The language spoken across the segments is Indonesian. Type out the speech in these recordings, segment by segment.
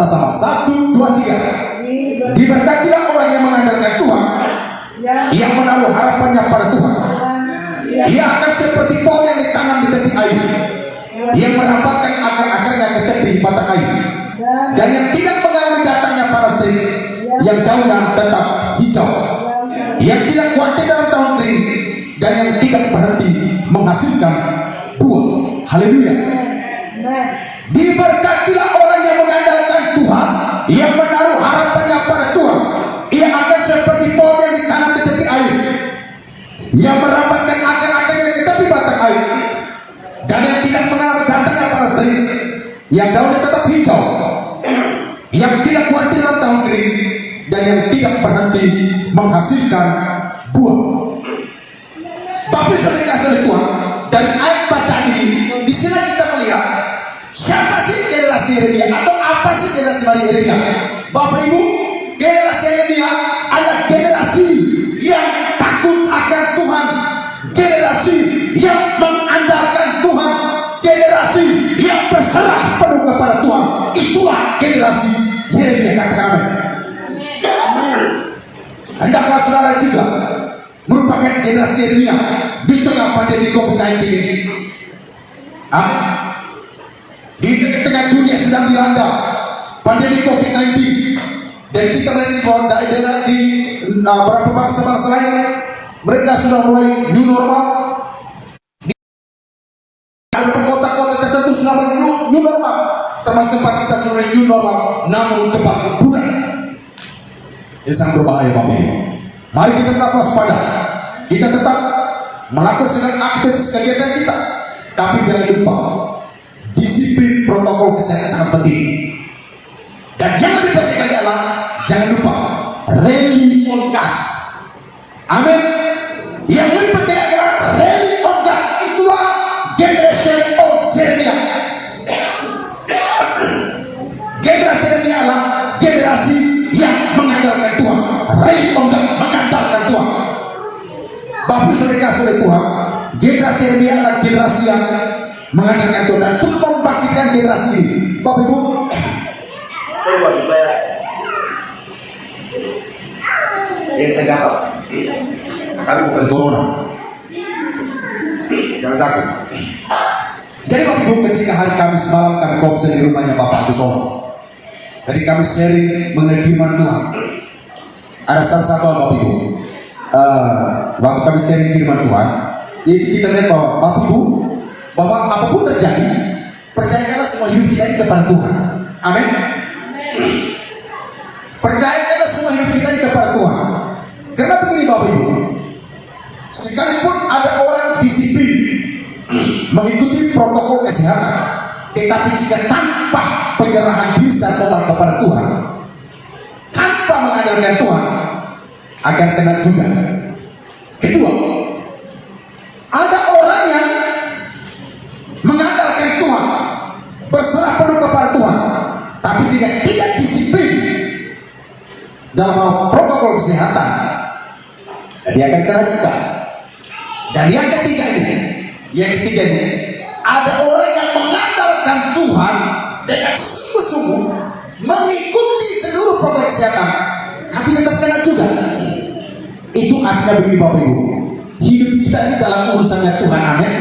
sama-sama. 1, 2, 3. Diberkatilah orang yang mengandalkan Tuhan, yang menaruh harapannya pada Tuhan. Ia akan seperti pohon yang ditanam di tepi air, yang merapatkan akar-akarnya ke tepi mata air, dan yang tidak mengalami datangnya panas terik, yang daunnya tetap hijau, yang tidak khawatir dalam tahun kering, dan yang tidak berhenti menghasilkan buah. Haleluya. Diberkatilah orang yang mengandalkan Tuhan, yang menaruh harapannya pada Tuhan. Ia akan seperti pohon yang ditanam di tepi air, yang merapatkan akar-akarnya ke tepi batang air, dan yang tidak mengalami datangnya panas terik, yang daunnya tetap hijau, yang tidak khawatir dalam tahun kering, dan yang tidak berhenti menghasilkan buah. Bapak saudara kasih oleh Tuhan, dari ayat bacaan ini, di sini kita melihat siapa sih generasi Yeremia, atau apa sih generasi Yeremia? Bapak Ibu, generasi Yeremia adalah generasi yang takut akan Tuhan, generasi yang mengandalkan Tuhan, generasi yang berserah penuh kepada Tuhan. Itulah generasi Yeremia. Katakan amin. Hendaklah saudara juga merupakan generasi Yeremia di tengah pandemi COVID-19 ini. Di tengah dunia sedang dilanda pandemi COVID-19, dan kita melihat di bawah daerah di beberapa bangsa-bangsa lain, mereka sudah mulai new normal. Di kota-kota tertentu sudah mulai new normal, termasuk tempat kita sudah mulai new normal, namun tempat bukan. Ini sangat berbahaya Bapak Ibu. Mari kita tetap waspada, kita tetap melakukan segala aktivitas kegiatan kita, tapi jangan lupa disiplin protokol kesehatan sangat penting. Dan yang lebih penting lagi adalah jangan lupa rely on God. Amin. Yang lebih penting adalah rely on God. Itulah generation of Jeremia. Generasi Jeremia adalah generasi yang mengandalkan Tuhan, rely on God, mengandalkan Tuhan. Bapak saudara kasih oleh Tuhan, generasi Jeremia adalah generasi yang mengandalkan Tuhan, dan Tuhan membangkitkan generasi ini. Bapak Ibu, saya yang saya gatal, tapi bukan corona. Jangan takut. Jadi Bapak Ibu, ketika hari Kamis malam kami konsen di rumahnya Bapak Agus Ono, ketika kami sharing mengenai firman Tuhan, ada salah satu Bapak Ibu, waktu kami sharing firman Tuhan, jadi kita lihat bahwa Bapak Ibu, bahwa apapun terjadi, percayakanlah semua hidup kita ini kepada Tuhan. Amin. Percayakanlah semua hidup kita ini kepada Tuhan. Karena begini Bapak Ibu, sekalipun ada orang disiplin mengikuti protokol kesehatan, tetapi jika tanpa penyerahan diri secara total kepada Tuhan, tanpa mengandalkan Tuhan, akan kena juga. Kedua, ada orang yang mengandalkan Tuhan, berserah penuh kepada Tuhan, tapi jika tidak disiplin dalam hal protokol kesehatan, dia akan kena juga. Dan yang ketiga ini, ada orang yang mengandalkan Tuhan dengan sungguh-sungguh, mengikuti seluruh protokol kesehatan, tapi tetap kena juga. Itu artinya begini Bapak Ibu, hidup kita ini dalam urusannya Tuhan. Amin.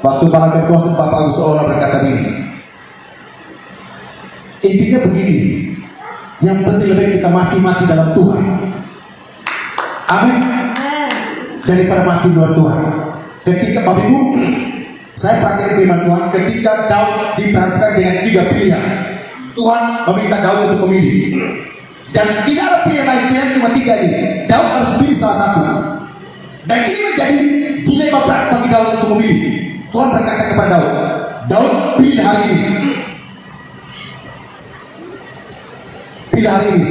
Waktu Bapak Kuasa Bapak Agus Ola berkata begini, intinya begini, yang penting lebih kita mati-mati dalam Tuhan. Amin. Daripada mati luar Tuhan. Ketika Bapak Ibu, saya perhatikan firman Tuhan, ketika Daud diperhatikan dengan 3 pilihan, Tuhan meminta Daud untuk memilih, dan tidak ada pilihan lain, pilihan cuma 3 ini. Daud harus pilih salah satu, dan ini menjadi dilema berat bagi Daud untuk memilih. Tuhan berkata kepada Daud, Daud pilih hari ini, pilih hari ini,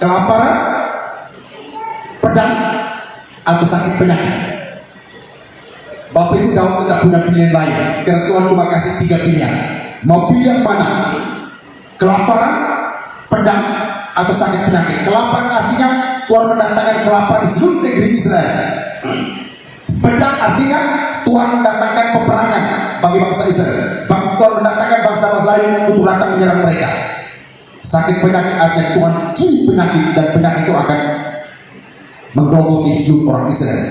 kelaparan, pedang, atau sakit penyakit. Bapak Ibu, Daud tidak punya pilihan lain, karena Tuhan cuma kasih 3 pilihan. Mau pilih yang mana? Kelaparan, pedang, atau sakit penyakit. Kelaparan artinya Tuhan mendatangkan kelaparan di seluruh negeri Israel. Pedang artinya Tuhan mendatangkan peperangan bagi bangsa Israel. Tuhan mendatangkan bangsa-bangsa lain untuk untuk datang menyerang mereka. Sakit penyakit artinya Tuhan kirim penyakit, dan penyakit itu akan menggerogoti seluruh orang Israel.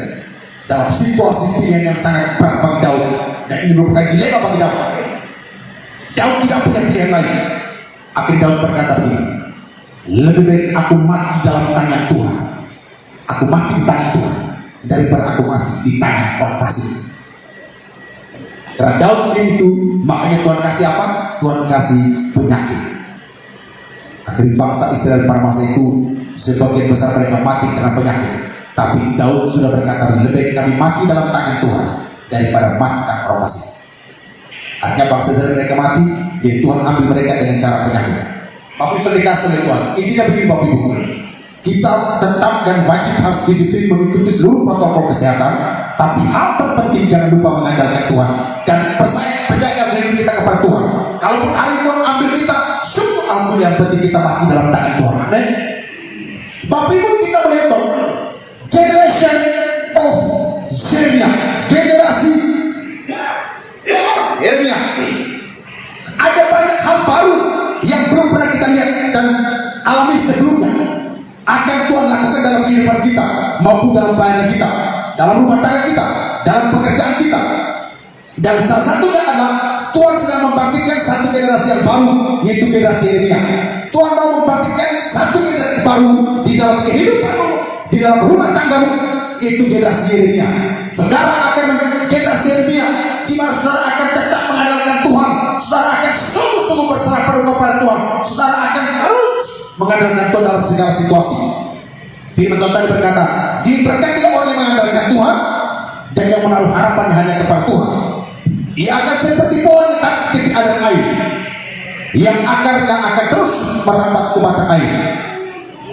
Dalam situasi pilihan yang sangat berat bagi Daud, dan ini merupakan dilema bagi Daud. Daud tidak punya pilihan lain. Akhirnya Daud berkata begini, lebih baik aku mati dalam tangan Tuhan, aku mati di tangan Tuhan, daripada aku mati di tangan orang fasik. Karena Daud itu, makanya Tuhan kasih apa? Tuhan kasih penyakit. Akhirnya bangsa Israel pada masa itu sebagian besar mereka mati karena penyakit. Tapi Daud sudah berkata, lebih baik kami mati dalam tangan Tuhan daripada mati tangan orang fasik. Artinya bangsa Israel mereka mati, jadi Tuhan ambil mereka dengan cara penyakit. Bapak sudah dikasih oleh Tuhan. Intinya begini Bapak Ibu, kita tetap dan wajib harus disiplin mengikuti seluruh protokol kesehatan, tapi hal terpenting jangan lupa mengandalkan Tuhan dan percaya sendiri kita kepada Tuhan. Kalaupun hari Tuhan ambil kita, syukur ambil, yang penting kita mati dalam tangan Tuhan. Amin. Bapak Ibu, kita melihat dong, generation of Yeremia, generasi Yeremia, ada banyak hal baru yang belum pernah kita lihat dan alami sebelumnya, akan Tuhan lakukan dalam kehidupan kita, maupun dalam pelayanan kita, dalam rumah tangga kita, dalam pekerjaan kita. Dan salah satunya adalah Tuhan sedang membangkitkan satu generasi yang baru, yaitu generasi Yeremia. Tuhan mau membangkitkan satu generasi baru di dalam kehidupan, di dalam rumah tanggamu, yaitu generasi Yeremia. Saudara akan generasi Yeremia, di mana saudara akan tetap mengandalkan Tuhan, saudara akan sungguh-sungguh berserah pada Tuhan, saudara akan terus mengandalkan Tuhan dalam segala situasi. Firman Tuhan tadi berkata, diberkatilah orang yang mengandalkan Tuhan dan yang menaruh harapannya hanya kepada Tuhan. Ia akan seperti pohon yang tak tepi aliran air, yang akarnya akan terus merambat ke batang air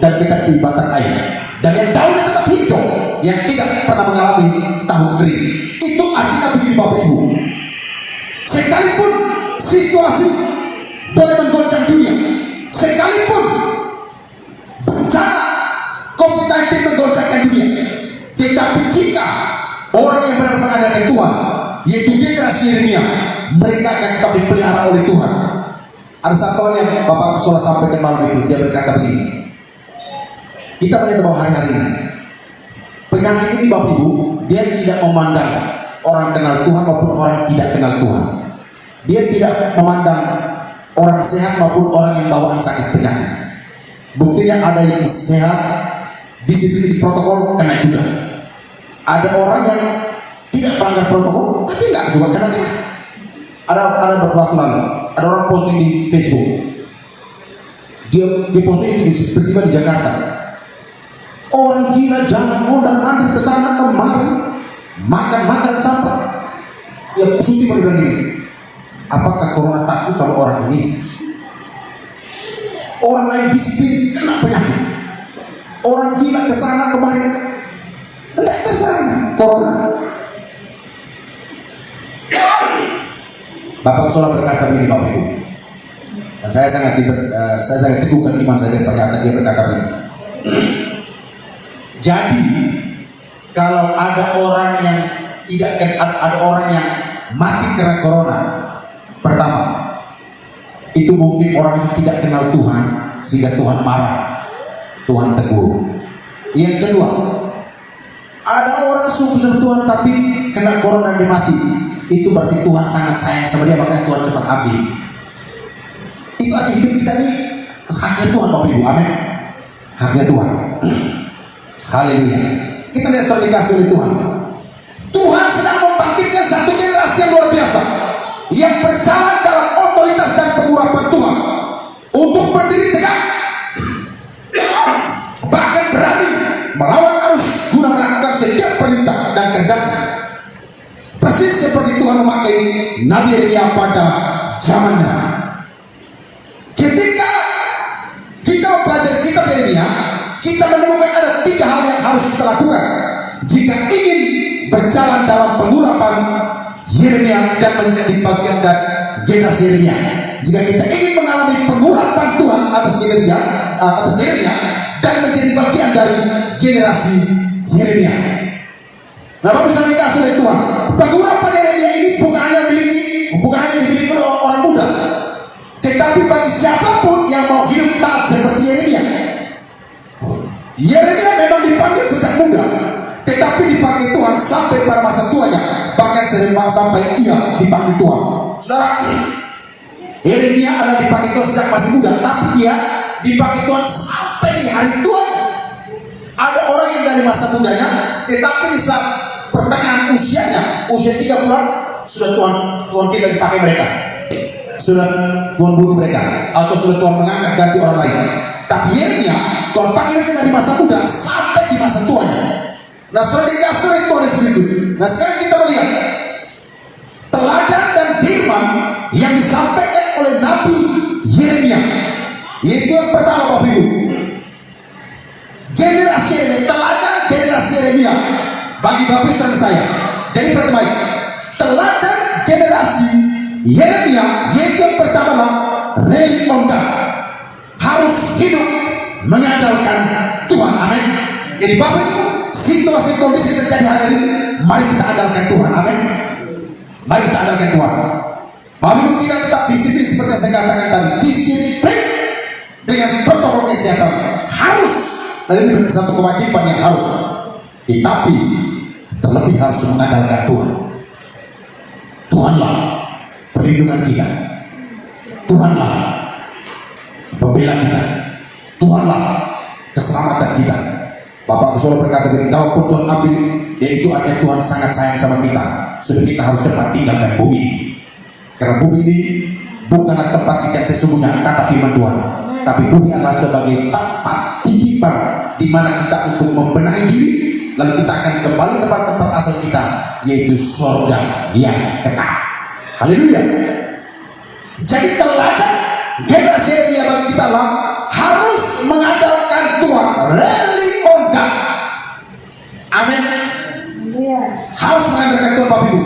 dan ke tepi batang air, dan yang daunnya tetap hijau, yang tidak pernah mengalami tahun kering. Itu artinya begini Bapak Ibu, sekalipun situasi boleh menggoncang dunia, sekalipun bencana COVID-19 menggoncangkan dunia, tetapi jika orang yang benar mengandalkan Tuhan, yaitu generasi Yeremia, mereka akan tetap dipelihara oleh Tuhan. Ada satu hal yang Bapak Sola sampaikan malam itu, dia berkata begini, kita melihat bahwa hari-hari ini penyakit ini Bapak Ibu, dia tidak memandang orang kenal Tuhan maupun orang tidak kenal Tuhan. Dia tidak memandang orang sehat maupun orang yang bawaan sakit penyakit. Buktinya ada yang sehat, disiplin protokol, kena juga. Ada orang yang tidak melanggar protokol, tapi enggak juga kena. Ada beberapa waktu lalu, ada orang posting di Facebook. Dia posting itu di peristiwa di Jakarta. Orang gila jangan mondar-mandir ke sana kemari, makan makanan sampah. Ya positif bilang gini, apakah corona takut sama orang ini? Orang lain disiplin kena penyakit. Orang gila ke sana kemari, tidak tersana corona. Bapak Sola berkata begini Bapak Ibu, dan saya sangat teguhkan iman saya dari pernyataan dia berkata begini. Jadi kalau ada orang yang ada orang yang mati karena corona, pertama itu mungkin orang itu tidak kenal Tuhan sehingga Tuhan marah, Tuhan tegur. Yang kedua, ada orang sungguh Tuhan tapi kena corona dan dia mati, itu berarti Tuhan sangat sayang sama dia, makanya Tuhan cepat ambil. Itu arti hidup kita ini haknya Tuhan Bapak Ibu, amin. Haknya Tuhan. Haleluya. Kita lihat sudah dikasih oleh Tuhan. Tuhan sedang membangkitkan satu generasi yang luar biasa, yang berjalan dalam otoritas dan pengurapan Tuhan untuk berdiri tegak, bahkan berani melawan arus guna melakukan setiap perintah dan kehendak. Persis seperti Tuhan memakai Nabi Yeremia pada zamannya. Ketika kita mempelajari kitab Yeremia, kita menemukan ada 3 hal yang harus kita lakukan jika ingin berjalan dalam pengurapan Yeremia dan menjadi bagian dari generasi Yeremia. Jika kita ingin mengalami pengurapan Tuhan atas Yeremia dan menjadi bagian dari generasi Yeremia. Nah, Bapak bisa dikasih oleh Tuhan. Pengurapan Yeremia ini bukan hanya dimiliki oleh orang muda, tetapi sampai ia dipanggil Tuhan. Saudara, Yeremia adalah dipakai Tuhan sejak masih muda, tapi dia dipakai Tuhan sampai di hari Tuhan. Ada orang yang dari masa mudanya, tetapi di saat pertengahan usianya, usia 3 bulan, sudah Tuhan tidak dipakai mereka, sudah Tuhan bunuh mereka, atau sudah Tuhan mengangkat ganti orang lain. Tapi Yeremia Tuhan pakai dari masa muda sampai di masa tuanya. Nah, sudah dikasih oleh Tuhan Yesus Kristus. Nah, sekarang kita melihat teladan dan firman yang disampaikan oleh Nabi Yeremia. Yaitu yang pertama, Bapak Ibu, generasi Yeremia, teladan generasi Yeremia bagi Bapak Ibu dan saya. Jadi pertama, teladan generasi Yeremia yaitu yang pertama adalah rely on God, harus hidup mengandalkan Tuhan. Amin. Jadi Bapak Ibu, situasi kondisi terjadi hari ini, mari kita andalkan Tuhan. Amin. Mari kita andalkan Tuhan. Bapak Ibu, kita tetap disiplin seperti yang saya katakan tadi, disiplin dengan protokol kesehatan harus, dan ini satu kewajiban yang harus. Tetapi terlebih harus mengandalkan Tuhan. Tuhanlah perlindungan kita, Tuhanlah pembela kita, Tuhanlah keselamatan kita. Bapak Saudara berkata begini, kalaupun Tuhan ambil, yaitu artinya Tuhan sangat sayang sama kita, sebab kita harus cepat tinggalkan bumi ini. Karena bumi ini bukanlah tempat kita yang sesungguhnya, kata firman Tuhan, tapi bumi adalah sebagai tempat titipan di mana kita untuk membenahi diri, lalu kita akan kembali ke tempat asal kita, yaitu surga yang kekal. Haleluya. Jadi teladan generasi Yeremia bagi kita lah harus mengandalkan Tuhan, rely on God. Amin. Harus mengandalkan Tuhan, Bapak Ibu.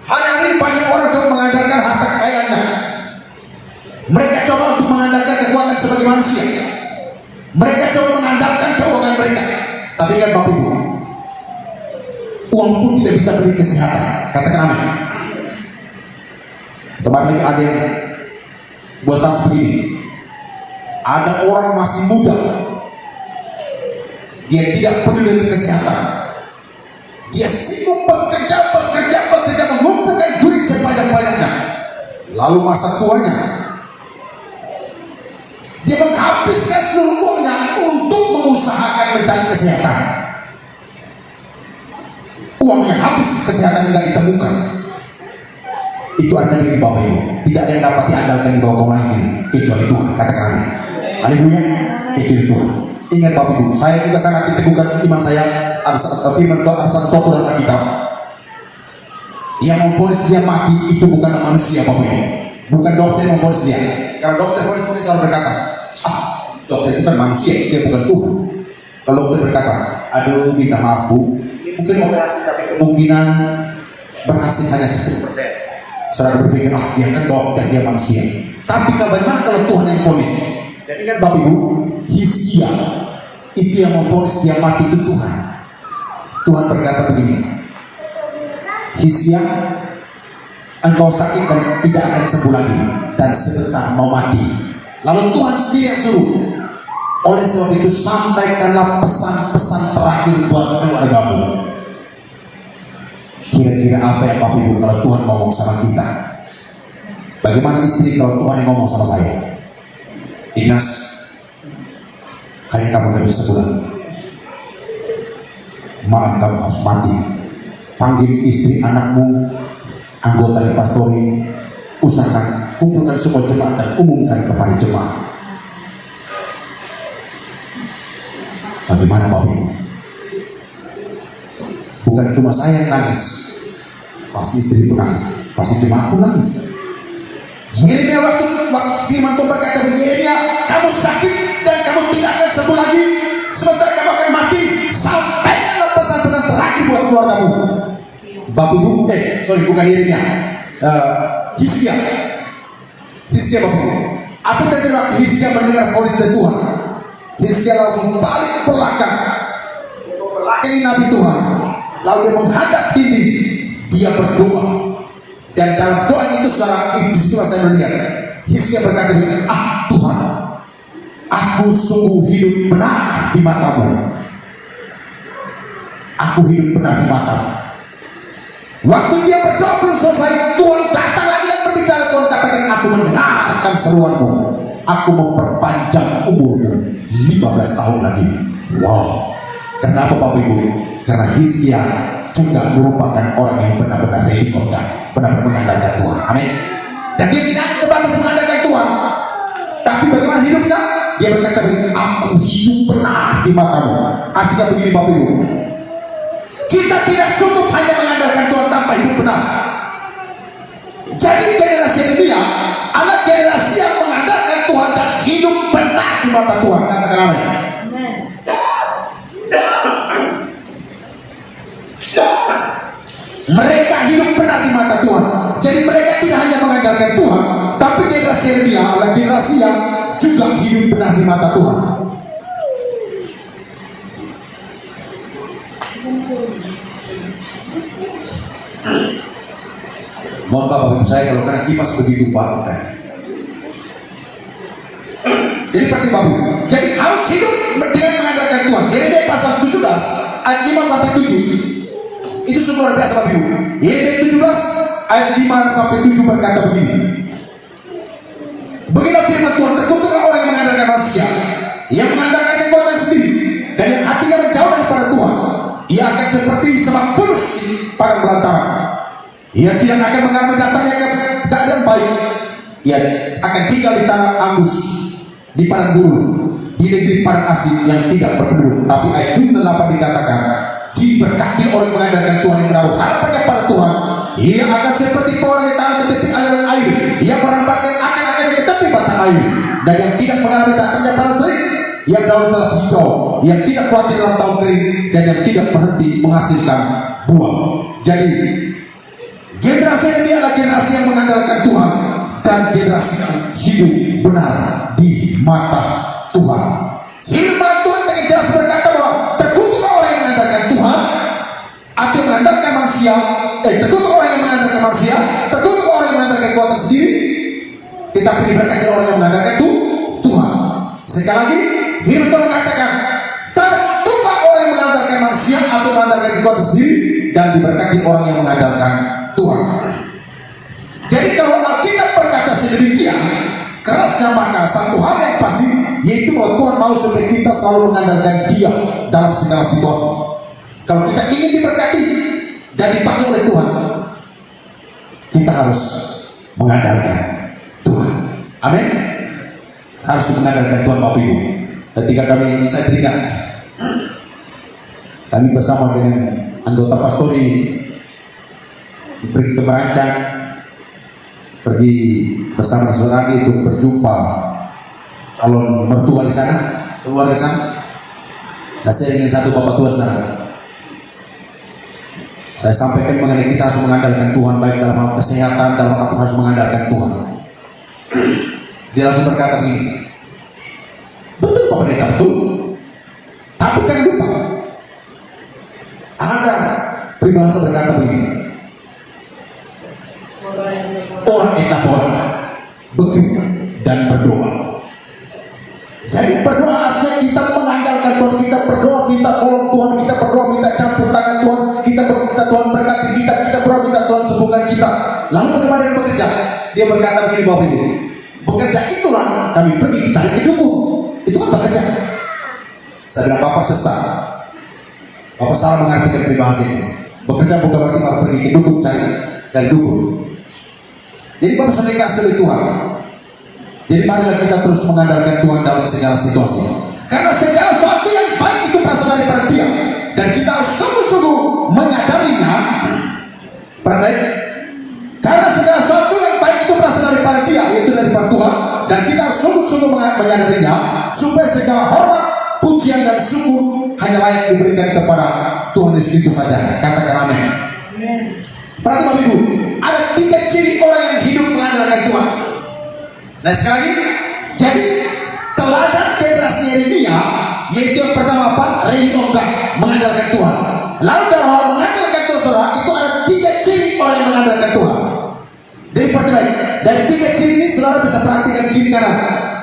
Hari-hari ini banyak orang coba mengandalkan harta kekayaannya. Mereka coba untuk mengandalkan kekuatan sebagai manusia. Mereka coba mengandalkan keuangan mereka. Tapi kan Bapak Ibu, uang pun tidak bisa beli kesehatan. Katakan amin. Kemarin lagi ada yang buat status begini, ada orang masih muda, dia tidak peduli dengan kesehatan, dia sibuk bekerja, mengumpulkan duit sebanyak-banyaknya, lalu masa tuanya dia menghabiskan seluruh uangnya untuk mengusahakan mencari kesehatan. Uangnya habis, kesehatan tidak ditemukan. Itu artinya begini Bapak Ibu, tidak ada yang dapat diandalkan di bawah komandan ini kecuali Tuhan. Katakan amin. Haleluya. Kecuali Tuhan. Ingat Bapak Ibu, saya juga sangat diteguhkan iman saya. Ada firman Tuhan, ada satu tokoh dalam Alkitab yang memvonis dia mati, itu bukanlah manusia Bapak Ibu, bukan dokter yang memvonis dia. Kalau dokter vonis selalu berkata, dokter itu kan manusia, dia bukan Tuhan. Kalau dokter berkata, aduh minta maaf Bu, mungkin operasi tapi kemungkinan berhasil hanya 10%. Saudara berpikir, dia kan dokter, dia manusia. Tapi bagaimana kalau Tuhan yang vonis? Jadi kan Bapak Ibu, Hizkia itu yang memvonis dia mati, itu Tuhan. Tuhan berkata begini, Hizkia, engkau sakit dan tidak akan sembuh lagi, dan sebentar mau mati. Lalu Tuhan sendiri yang suruh, oleh sebab itu sampaikanlah pesan-pesan terakhir buat keluargamu. Kira-kira apa yang Bapak Ibu kalau Tuhan ngomong sama kita? Bagaimana istri kalau Tuhan yang ngomong sama saya? Ignas, kayaknya kamu lebih sebulan, malam kamu harus mati. Panggil istri, anakmu, anggota dari pastori, usahakan kumpulkan semua jemaat dan umumkan kepada jemaat. Bagaimana Bapak Ibu? Bukan cuma saya yang nangis, pasti istri pun nangis, pasti jemaat pun nangis. Yeremia waktu firman Tuhan berkata begini, Yeremia, kamu sakit dan kamu tidak akan sembuh lagi, sebentar kamu akan mati. Sampaikanlah pesan-pesan terakhir buat keluargamu. Bapak Ibu, bukan Yeremia, Hizkia Bapak Ibu. Apa yang terjadi waktu Hizkia mendengar vonis dari Tuhan? Hizkia langsung balik ke belakang, ini Nabi Tuhan. Lalu dia menghadap dinding, dia berdoa, dan dalam doa itu saudara, disitulah saya melihat Hizkia berkata, Tuhan, aku sungguh hidup benar di matamu. Aku hidup benar di matamu. Waktu dia berdoa belum selesai, Tuhan datang lagi dan berbicara. Tuhan katakan, aku mendengarkan seruanmu, aku memperpanjang umurmu 15 tahun lagi. Wow, kenapa Bapak Ibu? Karena Hizkia juga merupakan orang yang benar-benar rely on God, benar-benar mengandalkan Tuhan. Amin. Dan dia tidak sebatas mengandalkan Tuhan, tapi bagaimana hidupnya? Dia berkata begini, aku hidup benar di matamu. Artinya begini Bapak Ibu, kita tidak cukup hanya mengandalkan Tuhan tanpa hidup benar. Jadi generasi Yeremia adalah generasi yang mengandalkan Tuhan dan hidup benar di mata Tuhan. Katakan amin. Mereka hidup benar di mata Tuhan. Jadi mereka tidak hanya mengandalkan Tuhan, tapi generasi Yeremia adalah generasi yang juga hidup benar di mata Tuhan. Mohon Bapak Ibu saya kalau kena kipas begitu Pak. Jadi seperti Bapak Ibu, jadi harus hidup dengan mengandalkan Tuhan. Yeremia pasal 17 ayat 5 sampai 7 itu sungguh luar biasa Bapak Ibu. Yeremia 17 ayat 5 sampai 7 berkata begini, beginilah firman Tuhan, terkutuklah orang yang mengandalkan manusia, yang mengandalkan kekuatan sendiri, dan yang hatinya menjauh daripada Tuhan. Ia akan seperti semak bulus pada belantara. Ia tidak akan mengalami datangnya keadaan baik. Ia akan tinggal di tanah Angus, di padang gurun, di negeri padang asing yang tidak berkebun. Tapi ayat 7 dan 8 dikatakan, diberkati orang mengandalkan Tuhan yang menaruh harapannya pada Tuhan. Ia akan seperti pohon yang ditanam di tepi aliran air, yang merambahkan akar-akarnya ke tepi batang air, dan yang tidak mengalami datangnya panas terik, yang daun tetap hijau, yang tidak khawatir dalam tahun kering, dan yang tidak berhenti menghasilkan buah. Jadi generasi ini adalah generasi yang mengandalkan Tuhan dan generasi yang hidup benar di mata Tuhan. Firman Tuhan dengan jelas berkata bahwa terkutuklah orang yang mengandalkan Tuhan atau mengandalkan manusia. Terkutuk orang yang mengandalkan manusia, terkutuk orang yang mengandalkan kekuatan sendiri, tetapi diberkati orang yang mengandalkan Tuhan. Sekali lagi, firman Tuhan mengatakan, terkutuklah orang yang mengandalkan manusia atau mengandalkan kekuatan sendiri, dan diberkati orang yang mengandalkan Tuhan. Jadi kalau Alkitab berkata sedemikian kerasnya, maka satu hal yang pasti yaitu bahwa Tuhan mau supaya kita selalu mengandalkan Dia dalam segala situasi. Kalau kita ingin diberkati dan dipakai oleh Tuhan, kita harus mengandalkan Tuhan. Amin. Harus mengandalkan Tuhan Bapak Ibu. Ketika saya teringat, kami bersama dengan anggota pastori pergi ke Merancang, pergi bersama saudara untuk berjumpa calon mertua di sana, keluarga di sana. Saya ingin satu bapak tua di sana. Saya sampaikan mengenai kita harus mengandalkan Tuhan, baik dalam hal kesehatan, dalam apa harus mengandalkan Tuhan. Dia langsung berkata begini, betul Pak Pendeta, betul. Tapi jangan lupa, ada peribahasa berkata begini, orang etap orang bekerja dan berdoa. Jadi berdoa artinya kita mengandalkan Tuhan, kita berdoa minta tolong Tuhan, kita berdoa minta campur tangan Tuhan, kita minta Tuhan berkati kita, kita berdoa minta Tuhan sembuhkan kita. Lalu bagaimana dengan bekerja? Dia berkata begini Bapak Ibu, bekerja itulah kami pergi cari ke dukun. Itu kan bekerja. Saya bilang Bapak sesat, Bapak salah mengartikan peribahasa itu. Bekerja bukan berarti Bapak pergi ke dukun cari dukun. Jadi Bapak sudah dikasih oleh Tuhan. Jadi marilah kita terus mengandalkan Tuhan dalam segala situasi. Karena segala sesuatu yang baik itu berasal daripada Dia, dan kita harus sungguh-sungguh menyadarinya. Baik. Karena segala sesuatu yang baik itu berasal daripada Dia, yaitu daripada Tuhan, dan kita harus sungguh-sungguh menyadarinya, supaya segala hormat, pujian dan syukur hanya layak diberikan kepada Tuhan Yesus itu saja. Katakan amin. Berarti Bapak Ibu, ada 3 ciri orang yang hidup mengandalkan Tuhan. Nah sekali lagi, jadi teladan generasi Yeremia yaitu yang pertama apa? Rely on God, mengandalkan Tuhan. Lalu dalam hal mengandalkan Tuhan, saudara, itu ada 3 ciri orang yang mengandalkan Tuhan. Jadi perhatikan, dari 3 ciri ini saudara bisa perhatikan kiri kanan.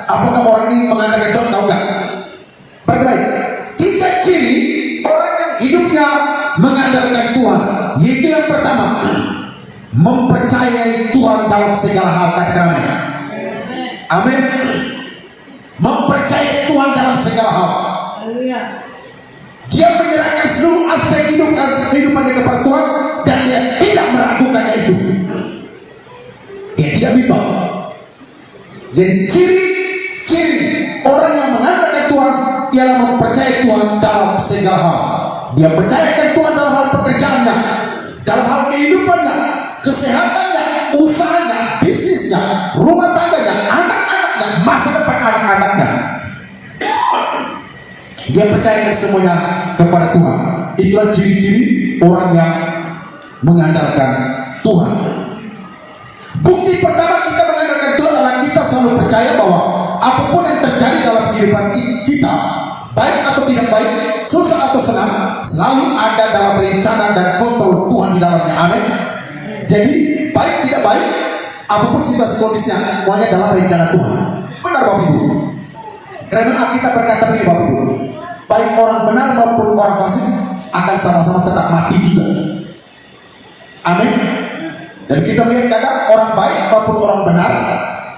Apakah orang ini mengandalkan Tuhan atau enggak? Perhatikan, 3 ciri orang yang hidupnya mengandalkan Tuhan, yaitu yang pertama, mempercayai Tuhan dalam segala hal. Katakan amin. Amin. Mempercayai Tuhan dalam segala hal. Dia menyerahkan seluruh aspek kehidupannya kepada Tuhan dan dia tidak meragukannya itu. Dia tidak bimbang. Jadi ciri-ciri orang yang mengandalkan Tuhan ialah mempercayai Tuhan dalam segala hal. Dia percayakan Tuhan dalam hal pekerjaannya, dalam hal kehidupannya, kesehatannya, usahanya, bisnisnya, rumah tangganya, anak-anaknya, masa depan anak-anaknya. Dia percayakan semuanya kepada Tuhan. Itulah ciri-ciri orang yang mengandalkan Tuhan. Bukti pertama kita mengandalkan Tuhan adalah kita selalu percaya bahwa apapun yang terjadi dalam kehidupan kita, baik atau tidak baik, susah atau senang, selalu ada dalam rencana dan kontrol Tuhan di dalamnya. Amin. Jadi baik tidak baik, apapun situasi kondisinya, semuanya dalam rencana Tuhan. Benar Bapak Ibu. Karena Alkitab berkata begini Bapak Ibu, baik orang benar maupun orang fasik akan sama-sama tetap mati juga. Amin. Dan kita melihat kadang orang baik maupun orang benar,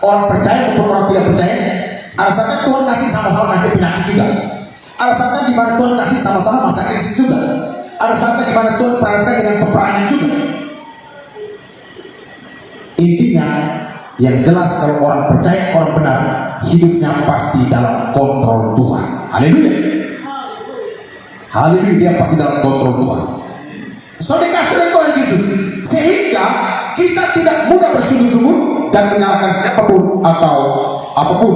orang percaya maupun orang tidak percaya, ada saatnya Tuhan kasih sama-sama kasih penyakit juga. Ada saatnya di mana Tuhan kasih sama-sama masa krisis juga. Ada saatnya di mana Tuhan perhatikan dengan peperangan juga. Intinya yang jelas kalau orang percaya, orang benar, hidupnya pasti dalam kontrol Tuhan. Haleluya. Haleluya, dia pasti dalam kontrol Tuhan. So dikasih oleh Kristus, sehingga kita tidak mudah bersungguh-sungguh dan menyalahkan siapapun atau apapun.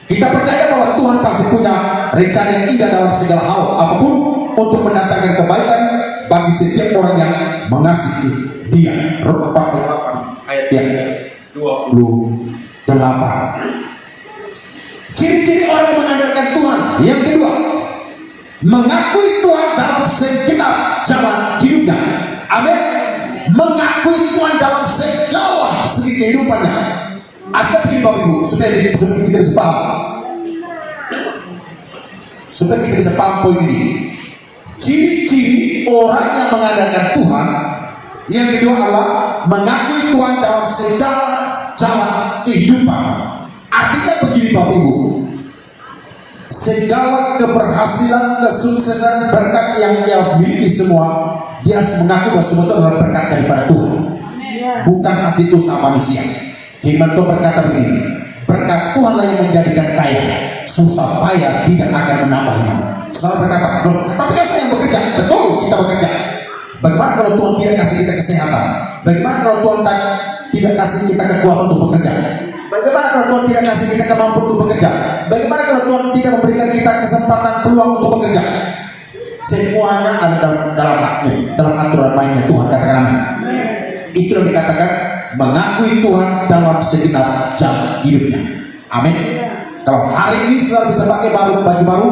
Kita percaya bahwa Tuhan pasti punya rencana yang indah dalam segala hal apapun untuk mendatangkan kebaikan bagi setiap orang yang mengasihi Dia. Roma 48 ayat yang 28. Ciri-ciri orang yang mengandalkan Tuhan. Yang kedua, mengakui Tuhan dalam segenap jalan hidupnya. Amin. Mengakui Tuhan dalam segala segi kehidupannya. Ada begini Bapak Ibu, supaya kita bisa paham. Supaya kita bisa paham poin ini. Ciri-ciri orang yang mengandalkan Tuhan, yang kedua adalah mengakui Tuhan dalam segala jalan kehidupan. Artinya begini Bapak Ibu, segala keberhasilan, kesuksesan, berkat yang dia miliki semua, dia harus mengaku bahwa semua itu adalah berkat daripada Tuhan, bukan hasil usaha manusia. Firman Tuhan berkata begini, berkat Tuhanlah yang menjadikan kaya, susah payah tidak akan menambahnya. Selalu berkata, loh, tapi kan saya yang bekerja. Betul, kita bekerja. Bagaimana kalau Tuhan tidak kasih kita kesehatan? Bagaimana kalau Tuhan tidak kasih kita kekuatan untuk bekerja? Bagaimana kalau Tuhan tidak kasih kita kemampuan untuk bekerja? Bagaimana kalau Tuhan tidak memberikan kita kesempatan peluang untuk bekerja? Semuanya ada dalam haknya, dalam aturan mainnya Tuhan. Katakan amin. Itu yang dikatakan mengakui Tuhan dalam segenap jalan hidupnya. Amin. Kalau hari ini saudara bisa pakai baju baru,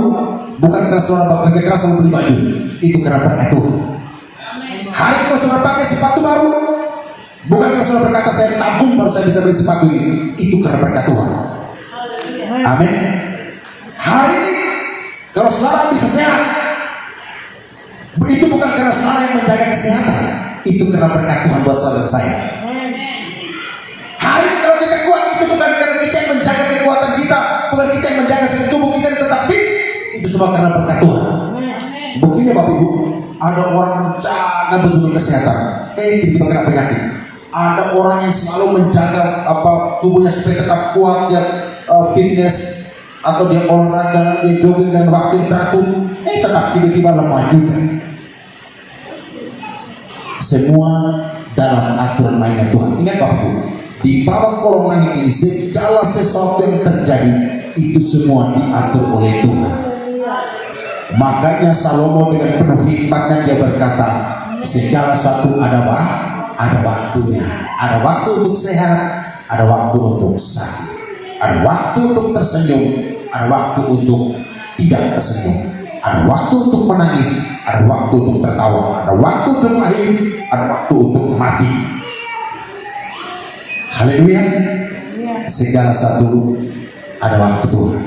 bukan karena saudara bekerja keras untuk beli baju, itu karena berkat Tuhan. Hari ini saudara pakai sepatu baru, bukan karena saudara berkata saya tabung baru saya bisa beli sepatu ini, itu karena berkat Tuhan. Amin. Hari ini kalau saudara bisa sehat, itu bukan karena saudara yang menjaga kesehatan, itu karena berkat Tuhan buat saudara dan saya. Hari ini kalau kita kuat, itu bukan karena kita yang menjaga kekuatan kita, bukan kita yang menjaga tubuh kita yang tetap fit, itu semua karena berkat Tuhan. Buktinya Bapak Ibu, ada orang menjaga betul kesehatan, tiba-tiba kena penyakit. Ada orang yang selalu menjaga tubuhnya supaya tetap kuat, dia fitness atau dia olahraga, dia jogging dan waktu yang teratur, tetap tiba-tiba lemah juga. Semua dalam aturan mainnya Tuhan. Ingat Bapak Ibu, di bawah kolong langit ini segala sesuatu yang terjadi itu semua diatur oleh Tuhan. Makanya Salomo dengan penuh hikmatnya dia berkata, segala sesuatu ada waktunya. Ada waktu untuk sehat, ada waktu untuk sakit, ada waktu untuk tersenyum, ada waktu untuk tidak tersenyum, ada waktu untuk menangis, ada waktu untuk tertawa, ada waktu untuk lahir, ada waktu untuk mati. Haleluya. Segala satu ada waktu Tuhan.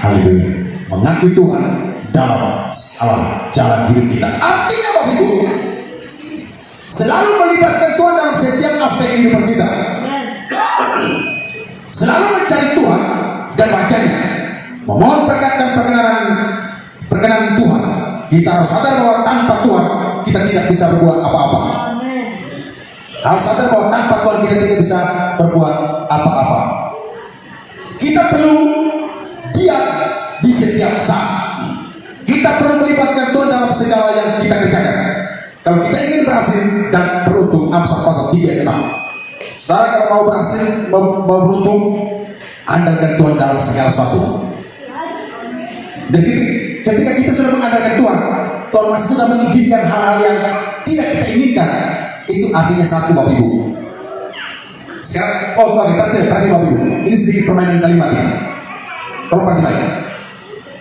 Haleluya. Mengakui Tuhan dalam segala jalan hidup kita. Artinya Bapak Ibu, Selalu melibatkan Tuhan dalam setiap aspek kehidupan kita. Selalu mencari Tuhan dan wajahnya, memohon berkat dan perkenan Tuhan. Kita harus sadar bahwa tanpa Tuhan kita tidak bisa berbuat apa-apa. Harus sadar bahwa tanpa Tuhan kita tidak bisa berbuat apa-apa. Kita perlu Dia di setiap saat. Kita perlu melibatkan Tuhan dalam segala yang kita kerjakan. Kalau kita ingin berhasil dan beruntung, Amsal pasal 3 ayat 6. Saudara kalau mau berhasil, mau beruntung, andalkan Tuhan dalam segala sesuatu. Dan ketika kita sudah mengandalkan Tuhan, Tuhan masih juga mengizinkan hal-hal yang tidak kita inginkan. Itu artinya satu, Bapak Ibu. Sekarang, perhati Bapak Ibu. Ini sedikit permainan kalimat ini. Tolong perhati baik.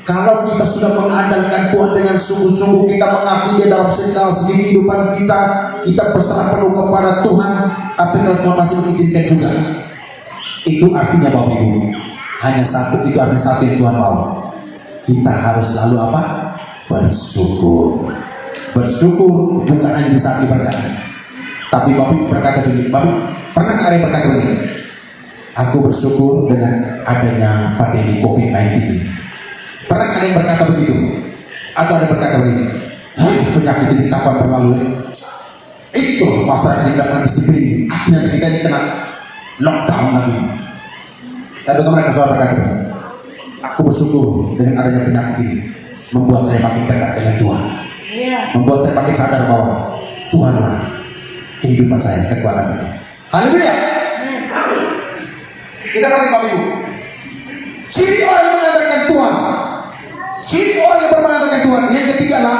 Kalau kita sudah mengandalkan Tuhan dengan sungguh-sungguh, kita mengakui Dia dalam segala segi kehidupan kita, kita berserah penuh kepada Tuhan. Tapi kalau Tuhan masih mengizinkan juga, itu artinya Bapak Ibu, hanya satu, itu artinya satu yang Tuhan mau. Kita harus selalu apa? Bersyukur. Bersyukur bukan hanya di saat diberkati. Tapi Bapak Ibu berkata begini, Bapak pernah ada yang berkata begini, aku bersyukur dengan adanya pandemi COVID-19 ini. Pernah ada yang berkata begitu? Atau ada yang berkata begini, penyakit ini kapan berlalu? Itu masyarakat yang tidak pernah disiplin. Nanti kita ini kena lockdown lagi. Lalu mereka soal berkata begini, aku bersyukur dengan adanya penyakit ini, membuat saya makin dekat dengan Tuhan. Membuat saya makin sadar bahwa Tuhanlah kehidupan saya, kekuatan saya. Haleluya. Kita perhatikan Bapak Ibu. Ciri orang yang mengandalkan Tuhan. Ciri orang yang mengandalkan Tuhan. Yang ketiga adalah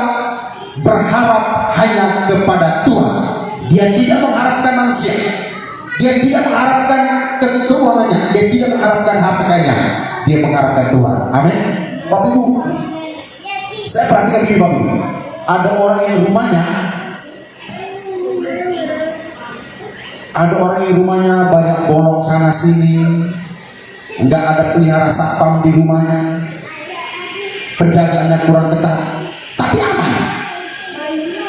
berharap hanya kepada Tuhan. Dia tidak mengharapkan manusia. Dia tidak mengharapkan keuangannya. Dia tidak mengharapkan harta kayanya. Dia mengharapkan Tuhan. Amin. Bapak Ibu, saya perhatikan ini Bapak Ibu. Ada orang yang rumahnya banyak bolong sana sini, enggak ada pelihara satpam di rumahnya, penjagaannya kurang ketat, tapi aman.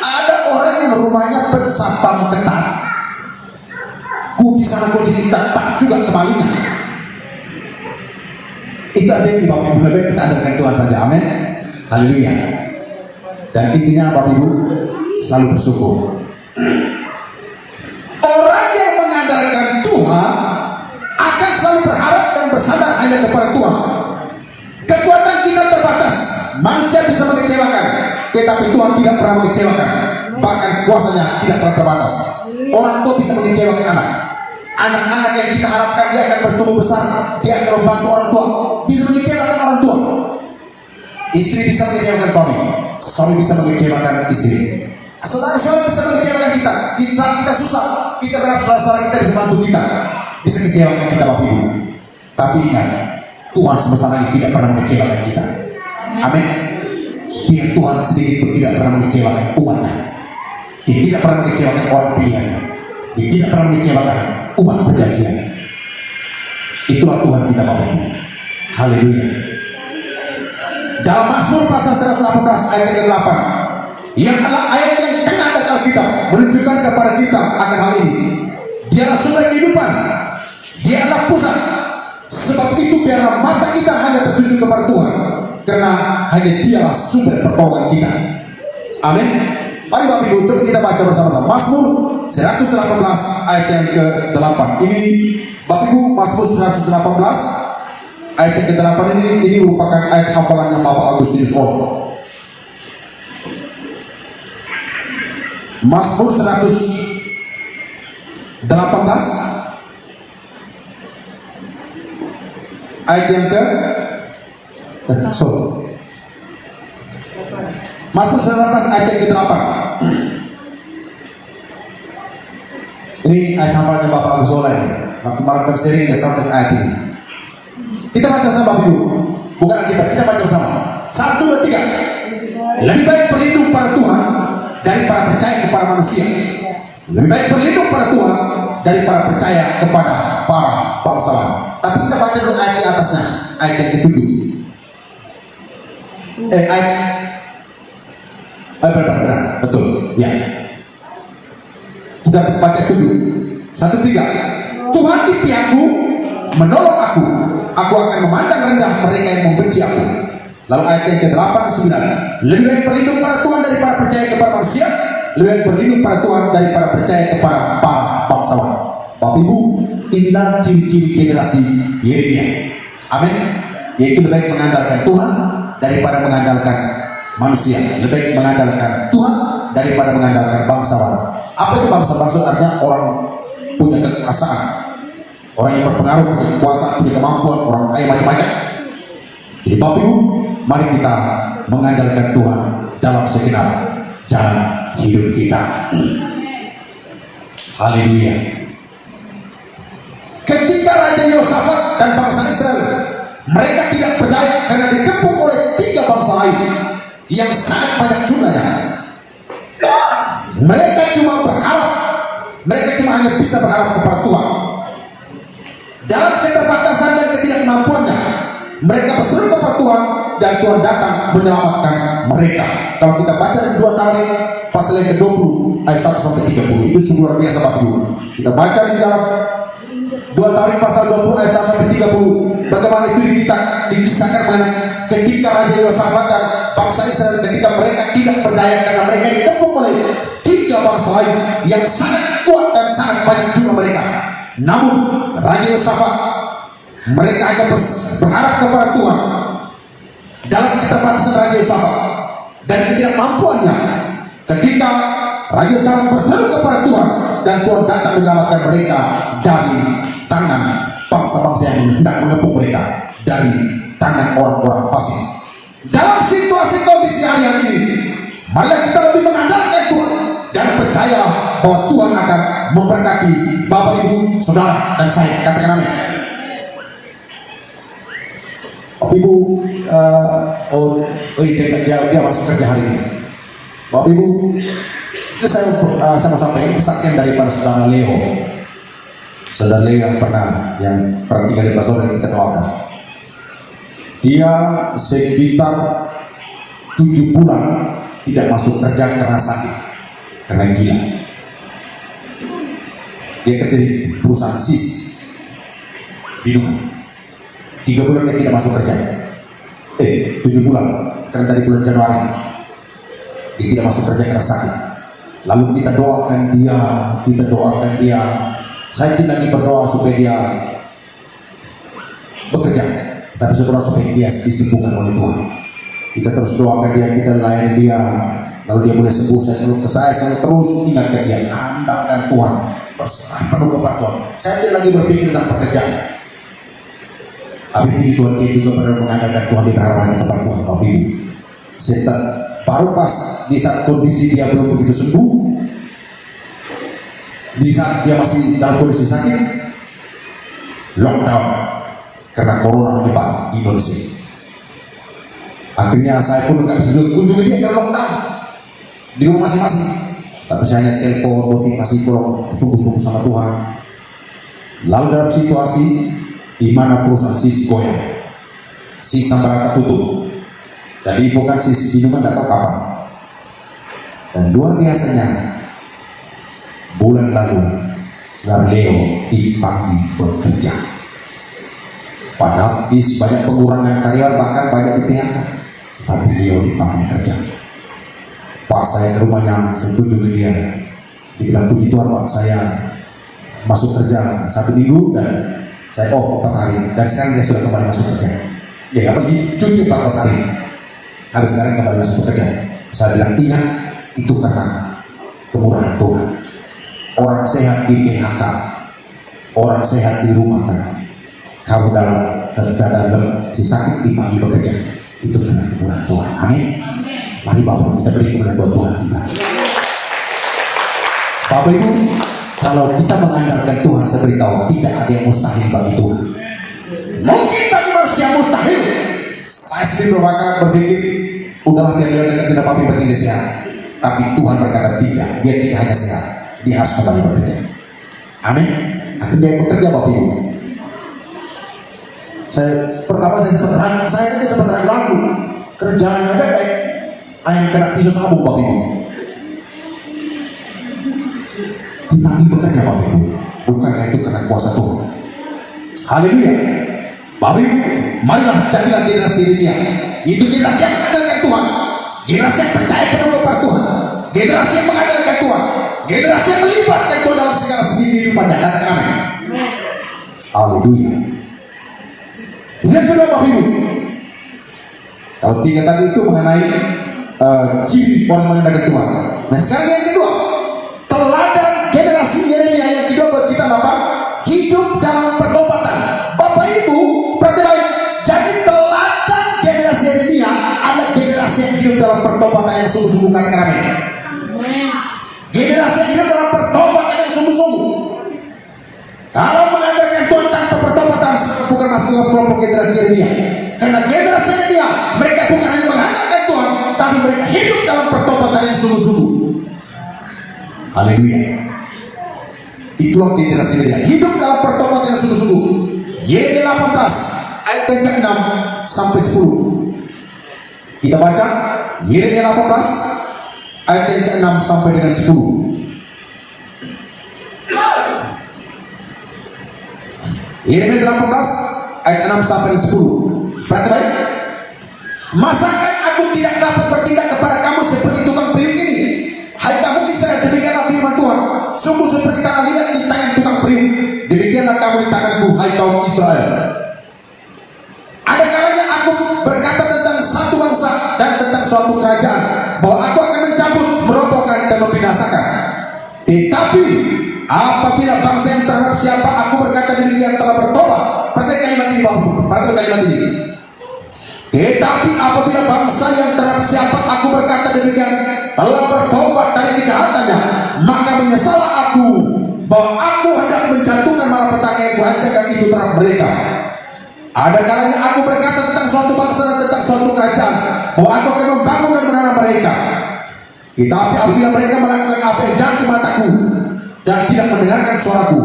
Ada orang yang rumahnya bersatpam ketat, kunci sana kunci ini ketat juga kembalinya. Itu artinya Bapak Ibu, lebih kita andalkan Tuhan saja. Amin. Haleluya. Dan intinya Bapak Ibu selalu bersyukur. Orang yang mengandalkan Tuhan akan selalu berharap dan bersandar hanya kepada Tuhan. Kekuatan kita terbatas, manusia bisa mengecewakan, tetapi Tuhan tidak pernah mengecewakan. Bahkan kuasanya tidak pernah terbatas. Orang tua bisa mengecewakan anak-anak yang kita harapkan dia akan bertumbuh besar, dia akan membantu orang tua, bisa mengecewakan orang tua. Istri bisa mengecewakan suami bisa mengecewakan istri. Saudara-saudara bisa mengecewakan kita. Di saat kita susah, kita berharap saudara-saudara kita bisa bantu kita, bisa kecewakan kita Bapak Ibu. Tapi ingat, Tuhan semesta langit tidak pernah mengecewakan kita. Amin. Dia Tuhan sedikit pun tidak pernah mengecewakan umatnya. Dia tidak pernah mengecewakan orang pilihannya. Dia tidak pernah mengecewakan umat perjanjian. Itulah Tuhan kita Bapak Ibu. Haleluya. Dalam Mazmur pasal 118 ayat yang ke-8, yang adalah ayat yang tengah dari Alkitab, menunjukkan kepada kita akan hal ini. Dialah sumber kehidupan, Dia adalah pusat. Sebab itu biarlah mata kita hanya tertuju kepada Tuhan, karena hanya Dialah sumber pertolongan kita. Amin. Mari Bapak Ibu, coba kita baca bersama-sama Mazmur 118 ayat yang ke-8. Ini Bapak Ibu, Mazmur 118 ayat yang ke-8 ini merupakan ayat hafalannya Bapak Agustinus Ol. Mazmur 118 ayat yang Mazmur 19 ayat yang ke-8. Ini ayat hafalannya Bapak Agus Ola ini. Kemarin sering ya sampai ayat ini. Kita baca bersama Bapak Ibu. Bukan kita baca bersama. 1, 2, 3. Lebih baik berlindung pada Tuhan daripada percaya kepada manusia. Lebih baik berlindung pada Tuhan daripada percaya kepada para bangsawan. Tapi kita baca dulu ayat di atasnya, ayat yang ke-7. Benar, betul. Ya. Kita baca 7, 1-3. Tuhan di pihakku, menolong aku akan memandang rendah mereka yang membenci aku. Lalu ayat yang ke-8, 9. Lebih baik berlindung pada Tuhan daripada percaya kepada manusia, lebih baik berlindung pada Tuhan daripada percaya kepada para bangsawan. Bapak Ibu, inilah ciri-ciri generasi Yeremia. Amin. Yaitu lebih baik mengandalkan Tuhan daripada mengandalkan manusia, lebih baik mengandalkan Tuhan daripada mengandalkan bangsawan. Apa itu bangsa-bangsa? Artinya orang punya kekuasaan, orang yang berpengaruh, punya kekuasaan, punya kemampuan, orang kaya macam-macam. Jadi Bapak Ibu, mari kita mengandalkan Tuhan dalam segenap jalan hidup kita. Haleluya. Ketika Raja Yosafat dan bangsa Israel, mereka tidak berdaya karena dikepung oleh 3 bangsa lain yang sangat banyak jumlahnya. Mereka cuma hanya bisa berharap kepada Tuhan. Dalam keterbatasan dan ketidakmampuannya, mereka berseru kepada Tuhan dan Tuhan datang menyelamatkan mereka. Kalau kita baca dari 2 Tawarik pasal yang ke-20 ayat 1-30, itu sungguh luar biasa Bapak Ibu. Kita baca di dalam 2 Tawarik pasal 20 ayat 1-30, bagaimana itu dikisahkan mengenai ketika Raja Yosafat dan bangsa Israel, ketika mereka tidak berdaya karena mereka dikepung oleh 3 bangsa lain yang sangat kuat dan sangat banyak jumlah mereka. Namun Raja Yosafat, mereka hanya berharap kepada Tuhan. Dalam keterbatasan Raja Yosafat dan ketidakmampuannya, ketika Raja Yosafat berseru kepada Tuhan dan Tuhan datang menyelamatkan mereka dari tangan bangsa-bangsa yang hendak mengepung mereka, dari tangan orang-orang fasik. Dalam situasi kondisi hari-hari ini, marilah kita lebih mengandalkan Tuhan dan percaya bahwa Tuhan akan memberkati Bapak, Ibu, Saudara, dan saya. Katakan amin. Bapak Ibu, dia masuk kerja hari ini. Bapak Ibu, ini saya mau sampaikan kesaksian daripada Saudara Leo. Saudara Leo yang pernah tinggal di Pasar yang kita doakan. Dia sekitar 7 bulan tidak masuk kerja karena sakit, karena gila. Dia kerja di perusahaan SIS minuman. 3 bulan dia tidak masuk kerja. 7 bulan, karena dari bulan Januari dia tidak masuk kerja karena sakit. Lalu kita doakan dia. Saya tidak lagi berdoa supaya dia bekerja, tapi saudara supaya dia disembuhkan oleh Tuhan. Kita terus doakan dia, kita layani dia, lalu dia mulai sembuh. Saya selalu terus ingatkan dia, andalkan Tuhan, berserah penuh kepada Tuhan. Saya tidak lagi berpikir tentang pekerjaan, tapi puji Tuhan, dia juga benar mengandalkan Tuhan, dia berharap hanya kepada Tuhan. Bapak Ibu, setan baru pas di saat kondisi dia belum begitu sembuh, di saat dia masih dalam kondisi sakit, lockdown karena corona menyebar di Indonesia. Akhirnya saya pun nggak bisa kunjungi dia karena lockdown di rumah masing-masing. Tapi saya hanya telepon, motivasi, tolong sungguh-sungguh sama Tuhan. Lalu dalam situasi di mana perusahaan SIS goyang, SIS Sambarata tutup, dan diinfokan SIS minuman tidak tahu kapan. Dan luar biasanya, bulan lalu Saudara Leo dipanggil bekerja. Padahal banyak pengurangan karyawan, bahkan banyak di PHK, tapi Leo dipanggil kerja. Pak, saya ke rumahnya, saya kunjungi dia, dibilang puji Tuhan Pak, saya masuk kerja 1 minggu dan saya off 4 hari, dan sekarang dia sudah kembali masuk kerja. Ya nggak pergi cuti 14 hari, habis sekarang kembali masuk kerja. Saya bilang ingat, itu karena kemurahan Tuhan. Orang sehat di PHK, orang sehat di rumah kan, kamu dalam keadaan sakit dipanggil bekerja, itu karena kemurahan Tuhan. Amin. Mari Bapak kita beri kemuliaan buat Tuhan kita. Bapak Ibu, kalau kita mengandalkan Tuhan, saya beritahu tidak ada yang mustahil bagi Tuhan. Mungkin bagi manusia mustahil. Saya sendiri berpikir, udahlah biar dia kerja tapi penting dia sehat. Tapi Tuhan berkata tidak, dia tidak hanya sehat, dia harus kembali bekerja. Amin. Akhirnya dia bekerja Bapak Ibu. Pertama saya sempat ragu, kerjaan aja kayak ayam kena pisau sabung Bapak Ibu. dipanggil bekerja Bapak Ibu, bukan itu karena kuasa Tuhan. Haleluya. Bapak Ibu, marilah jadilah generasi Yeremia. Itu generasi yang mengandalkan Tuhan, generasi yang percaya penuh kepada Tuhan, generasi yang mengandalkan Tuhan, generasi yang melibatkan Tuhan dalam segala segi kehidupannya. Katakan amin. Haleluya. Yang kedua Bapak Ibu, kalau tiga tadi itu mengenai ciri orang mengandalkan Tuhan. Nah sekarang yang kedua, teladan generasi Yeremia yang kedua buat kita apa? Hidup dalam pertobatan. Bapak Ibu, berarti baik. Jadi teladan generasi Yeremia adalah generasi yang hidup dalam pertobatan yang sungguh-sungguh. Katakan amin. Generasi yang hidup dalam pertobatan yang sungguh-sungguh. Kalau mengandalkan Tuhan tanpa pertobatan, bukan masuk dalam kelompok generasi Yeremia. Karena generasi Yeremia, mereka bukan hanya mengandalkan Tuhan, tapi mereka hidup dalam pertobatan yang sungguh-sungguh. Haleluya. Itulah generasi Yeremia, hidup dalam pertobatan yang sungguh-sungguh. Yeremia 18 ayat yang ke-6 sampai 10. Kita baca Yeremia 18 ayat yang ke-6 sampai dengan 10. Yeremia 18 ayat 6 sampai 10. Perhati baik. Masakan aku tidak dapat bertindak kepada kamu seperti tukang periuk ini? Hai kamu Israel, demikianlah firman Tuhan. Sungguh seperti tanah liat di tangan tukang periuk, demikianlah kamu di tanganku, hai kaum Israel. Ada kalanya aku berkata tentang satu bangsa dan tentang suatu kerajaan, bahwa aku akan mencabut, merobohkan dan membinasakan. Tetapi apabila bangsa yang terhadap siapa aku berkata demikian telah bertobat. Perhatikan kalimat ini Bapak, perhatikan kalimat ini. Tetapi apabila bangsa yang terhadap siapa aku berkata demikian telah bertobat dari kejahatannya, maka menyesallah aku bahwa aku hendak menjatuhkan malapetaka yang kurancakan itu terhadap mereka. Ada kalanya aku berkata tentang suatu bangsa dan tentang suatu kerajaan, bahwa aku akan membangun dan menanam mereka. Tetapi apabila mereka melakukan apa yang jahat di mataku dan tidak mendengarkan suaraku,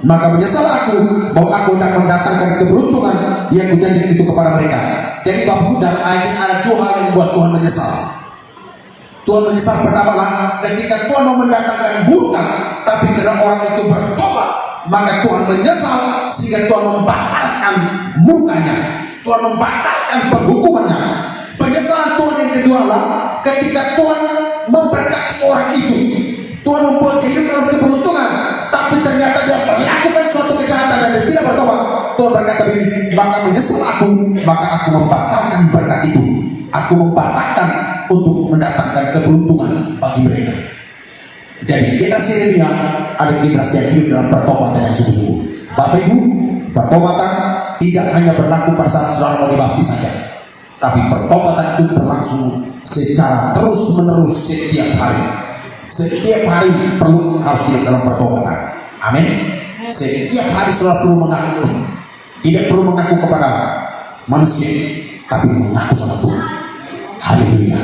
maka menyesallah aku bahwa aku hendak mendatangkan keberuntungan yang kujanjikan itu kepada mereka. Jadi Bapak dalam ayat ini ada dua hal yang buat Tuhan menyesal. Tuhan menyesal pertama ketika Tuhan mau mendatangkan murka, tapi karena orang itu bertobat, maka Tuhan menyesal sehingga Tuhan membatalkan murkanya, Tuhan membatalkan penghukumannya. Penyesalan Tuhan yang kedua adalah ketika Tuhan memberkati orang itu, Tuhan membuat dia hidup dalam keberuntungan, tapi ternyata dia melakukan suatu kejahatan dan dia tidak bertobat. Tuhan berkata begini, maka menyesal aku, maka aku membatalkan berkat itu, aku membatalkan untuk mendatangkan keberuntungan bagi mereka. Jadi generasi Yeremia ada generasi yang hidup dalam pertobatan yang sungguh-sungguh. Bapak Ibu, pertobatan tidak hanya berlaku pada saat saudara mau dibaptis saja, tapi pertobatan itu berlangsung secara terus menerus setiap hari. Setiap hari perlu harus hidup dalam pertobatan. Amin. Setiap hari saudara perlu mengaku, tidak perlu mengaku kepada manusia, tapi mengaku sama Tuhan. Haleluya.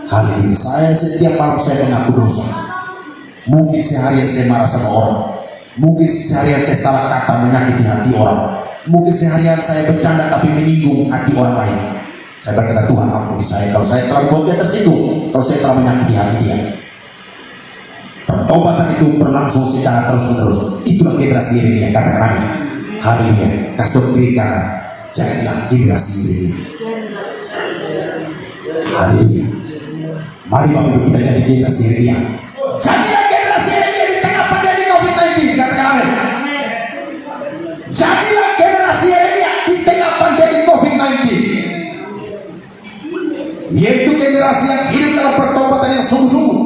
Haleluya. Saya setiap malam saya mengaku dosa. Mungkin seharian saya marah sama orang, mungkin seharian saya salah kata menyakiti hati orang, mungkin seharian saya bercanda tapi menyinggung hati orang lain. Saya berkata, Tuhan ampuni saya kalau saya telah membuat dia tersinggung, kalau saya telah menyakiti hati dia. Pertobatan itu berlangsung secara terus menerus. Itulah generasi Yeremia. Katakan amin. Haleluya. Kasih kiri kanan, jadilah generasi Yeremia. Haleluya. Mari Bapak Ibu kita jadi generasi Yeremia. Jadilah generasi Yeremia di tengah pandemi COVID-19. Katakan amin. Jadilah generasi Yeremia di tengah pandemi COVID-19, yaitu generasi yang hidup dalam pertobatan yang sungguh-sungguh.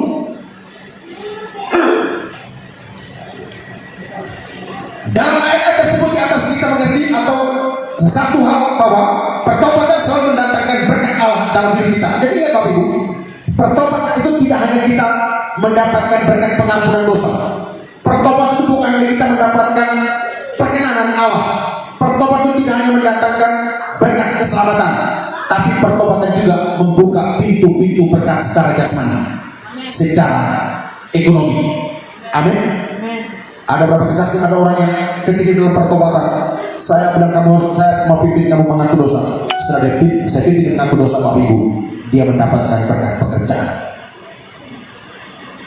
Dalam ayat tersebut di atas kita mengerti atau satu hal bahwa pertobatan selalu mendatangkan berkat Allah dalam hidup kita. Jadi ya Bapak Ibu, pertobatan itu tidak hanya kita mendapatkan berkat pengampunan dosa. Pertobatan itu bukan hanya kita mendapatkan perkenanan Allah. Pertobatan itu tidak hanya mendatangkan berkat keselamatan, tapi pertobatan juga membuka pintu-pintu berkat secara jasmani, secara ekonomi. Amin. Ada beberapa kesaksian, ada orang yang ketika dalam pertobatan, saya bilang kamu harus, saya mau pimpin kamu mengaku dosa. Setelah dia saya pimpin mengaku dosa Bapak Ibu, dia mendapatkan berkat pekerjaan.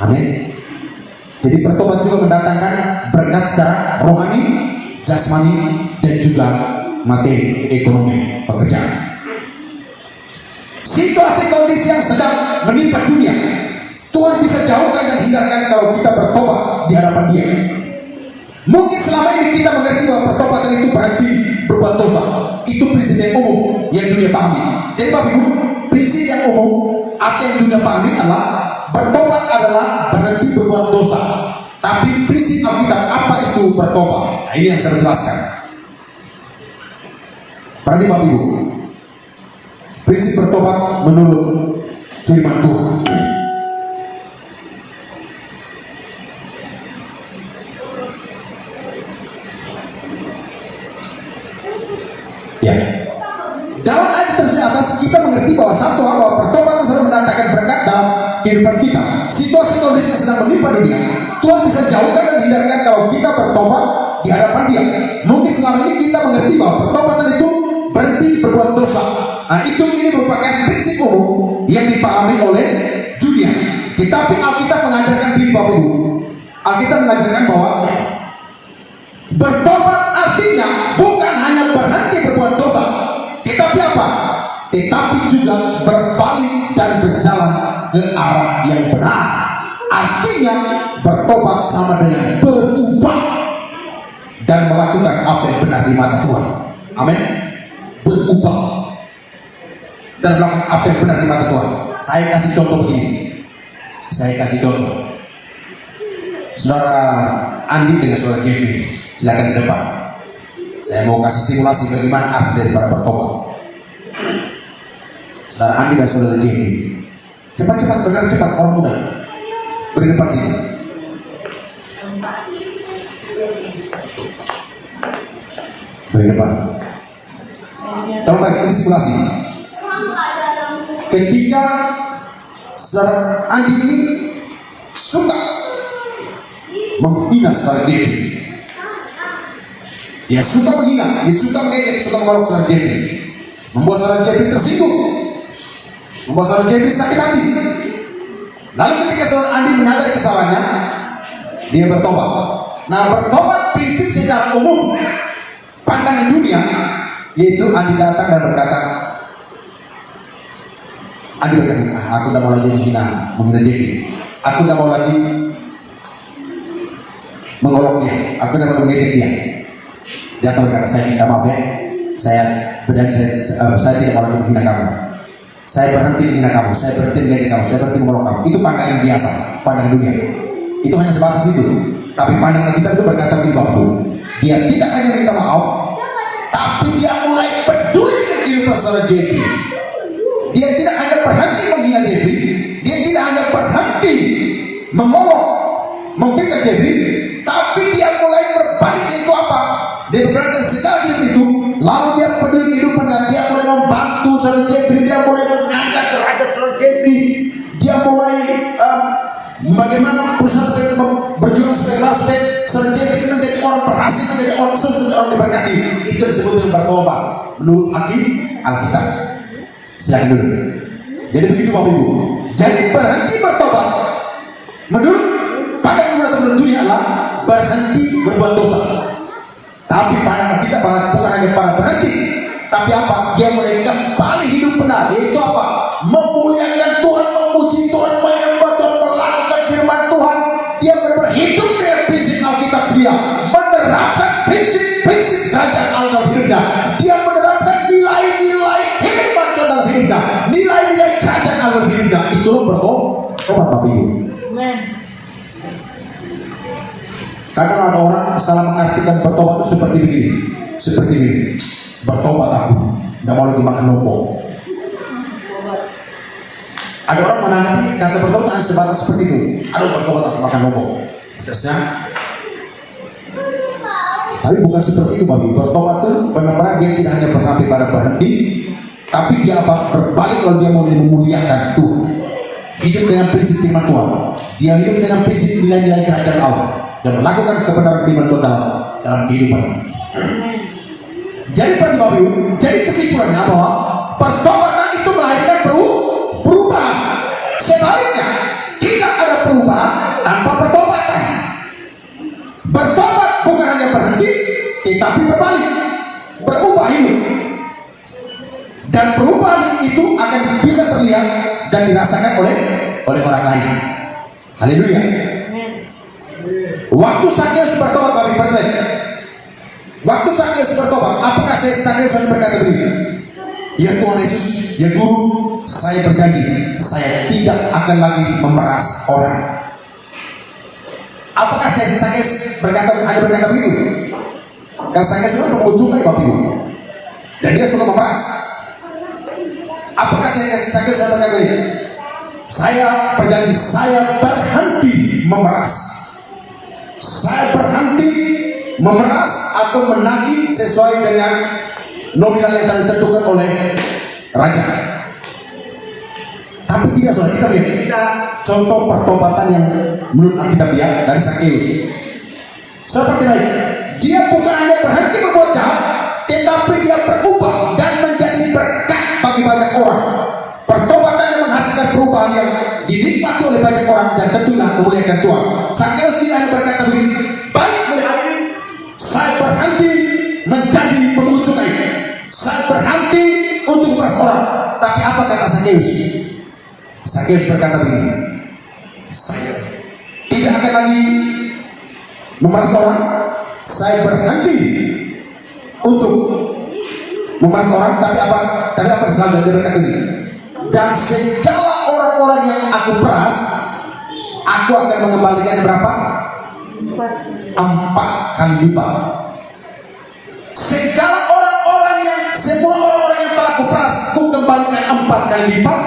Amin. Jadi bertobat juga mendatangkan berkat secara rohani, jasmani, dan juga materi, ekonomi, pekerjaan. Situasi kondisi yang sedang menimpa dunia, Tuhan bisa jauhkan dan hindarkan kalau kita bertobat di hadapan Dia. Mungkin selama ini kita mengerti bahwa pertobatan itu berarti berbuat dosa. Itu prinsip yang umum yang dunia pahami. Jadi Bapak Ibu, prinsip yang umum atau yang dunia pahami adalah bertobat adalah berhenti berbuat dosa. Tapi prinsip Alkitab apa itu bertobat? Nah, ini yang saya jelaskan. Berarti Bapak Ibu, prinsip bertobat menurut firman Tuhan. Ya, dalam ayat tersebut atas kita mengerti bahwa satu hal bahwa pertobatan sudah mendatangkan berkat dalam kehidupan kita. Situasi kondisi yang sedang menimpa dunia, Tuhan bisa jauhkan dan hindarkan kalau kita bertobat di hadapan Dia. Mungkin selama ini kita mengerti bahwa pertobatan itu berhenti berbuat dosa. Nah, ini merupakan prinsip umum yang dipahami oleh dunia. Tetapi Alkitab mengajarkan diri Bapak Ibu. Alkitab mengajarkan bahwa bertobat artinya bukan hanya berhenti berbuat dosa, tetapi apa? Tetapi juga berbalik dan berjalan ke arah yang benar. Artinya bertobat sama dengan berubah dan melakukan apa yang benar di mata Tuhan. Amin. Berubah dan melakukan apa yang benar di mata Tuhan. Saya kasih contoh begini. Saudara Andi dengan saudara Kevin, silakan ke depan. Saya mau kasih simulasi bagaimana arti daripada bertobat. Saudara Andi dan saudara Kevin, cepat-cepat, benar cepat, orang muda beri depan sini. Beri depan. Kalau baik, ini simulasi. Ketika saudara Andi ini suka menghina saudara Kevin, dia suka menghina, dia suka mengejek, suka mengolok saudara Kevin, membuat saudara Kevin tersinggung, membuat saudara Kevin sakit hati. Lalu ketika saudara Andi menyadari kesalahannya, dia bertobat. Nah, bertobat prinsip secara umum pandangan dunia, yaitu Andi datang dan berkata, Andi berkata, aku tidak mau lagi menghina Kevin, aku tidak mau lagi mengolok dia, aku tidak mau mengejek dia. Dia akan berkata, saya minta maaf ya, saya berjanji, saya tidak mau lagi menghina kamu, saya berhenti menghina kamu, saya berhenti mengejek kamu, saya berhenti mengolok kamu. Itu pandangan biasa, pandangan dunia. Itu hanya sebatas itu. Tapi pandangan kita itu berkata begini Bapak Ibu, dia tidak hanya minta maaf, tapi dia mulai peduli dengan kehidupan saudara Jeffrey. Dia tidak hanya berhenti menghina Jeffrey, dia tidak hanya berhenti mengolok, memfitnah Jeffrey, tapi dia mulai berbalik. Itu apa? Dia berada di segala hidup itu, lalu dia peduli kehidupan dan dia mulai membantu saudara Jeffrey, dia mulai mengangkat derajat saudara Jeffrey, dia mulai bagaimana berusaha berjuang supaya saudara Jeffrey menjadi orang berhasil, menjadi orang sukses, menjadi orang diberkati. Itu disebut dengan bertobat menurut Alkitab. Silakan dulu. Jadi begitu Bapak Ibu. Jadi berhenti bertobat menurut pandangan dunia adalah berhenti berbuat dosa. Tapi pandangan kita bukan hanya para berhenti, tapi apa? Dia mulai kembali hidup benar. Yaitu apa? Memuliakan Tuhan, memuji Tuhan, menyembah Tuhan, melakukan firman Tuhan. Dia benar-benar hidup dengan prinsip Alkitab dia, menerapkan prinsip-prinsip kerajaan Allah dalam hidupnya. Dia menerapkan nilai-nilai firman Tuhan dalam hidupnya, nilai-nilai kerajaan Allah dalam hidupnya. Itulah bertobat Bapak Ibu. Kadang ada orang salah mengartikan bertobat itu seperti begini, bertobat aku, tidak mau lagi makan lombok. Ada orang menanggapi kata bertobat hanya sebatas seperti itu. Aduh, bertobat aku makan lombok. Terusnya, tapi bukan seperti itu Bapak. Bertobat itu benar-benar dia tidak hanya sampai pada berhenti, tapi dia apa? Berbalik lalu dia mulai memuliakan Tuhan. Hidup dengan prinsip firman Tuhan. Dia hidup dengan prinsip nilai-nilai kerajaan Allah dan melakukan kebenaran firman Tuhan dalam kehidupan. Jadi berarti Bapak Ibu, jadi kesimpulannya bahwa pertobatan itu melahirkan perubahan. Sebaliknya, tidak ada perubahan tanpa pertobatan. tetapi berbalik, berubah hidup. Dan perubahan itu akan bisa terlihat dan dirasakan oleh orang lain. Haleluya. Waktu Sakeus bertobat, Bapak perhatikan. Waktu Sakeus bertobat, apakah Sakeus hanya berkata begini? Ya Tuhan Yesus, ya Guru, saya berjanji, saya tidak akan lagi memeras orang. Apakah Sakeus hanya berkata begitu? Karena Sakeus itu mengunjungi Bapak Ibu, dan dia suka memeras. Apakah Sakeus hanya berkata begitu? Saya berjanji, saya berhenti memeras. Saya berhenti memeras atau menagih sesuai dengan nominal yang telah ditentukan oleh raja. Tapi tidak, saudara, kita lihat contoh pertobatan yang menurut Alkitabiah dari Sakeus. Seperti baik, dia bukan hanya berhenti berbuat jahat, tetapi dia berubah dan menjadi berkat bagi banyak orang. Pertobatan yang menghasilkan perubahan yang dinikmati oleh banyak orang dan tentunya memuliakan Tuhan. Sakeus tidak hanya berkata begini, baik, saya berhenti menjadi pengunjung cukai, saya berhenti untuk memeras orang. Tapi apa kata Sakeus? Sakeus berkata begini, saya tidak akan lagi memeras orang, saya berhenti untuk memeras orang. Tapi apa selanjutnya? Dia berkata begini, dan segala orang-orang yang aku peras, aku akan mengembalikannya berapa? 4 kali lipat. Semua orang-orang yang telah kuperas, ku kembalikan 4 kali lipat,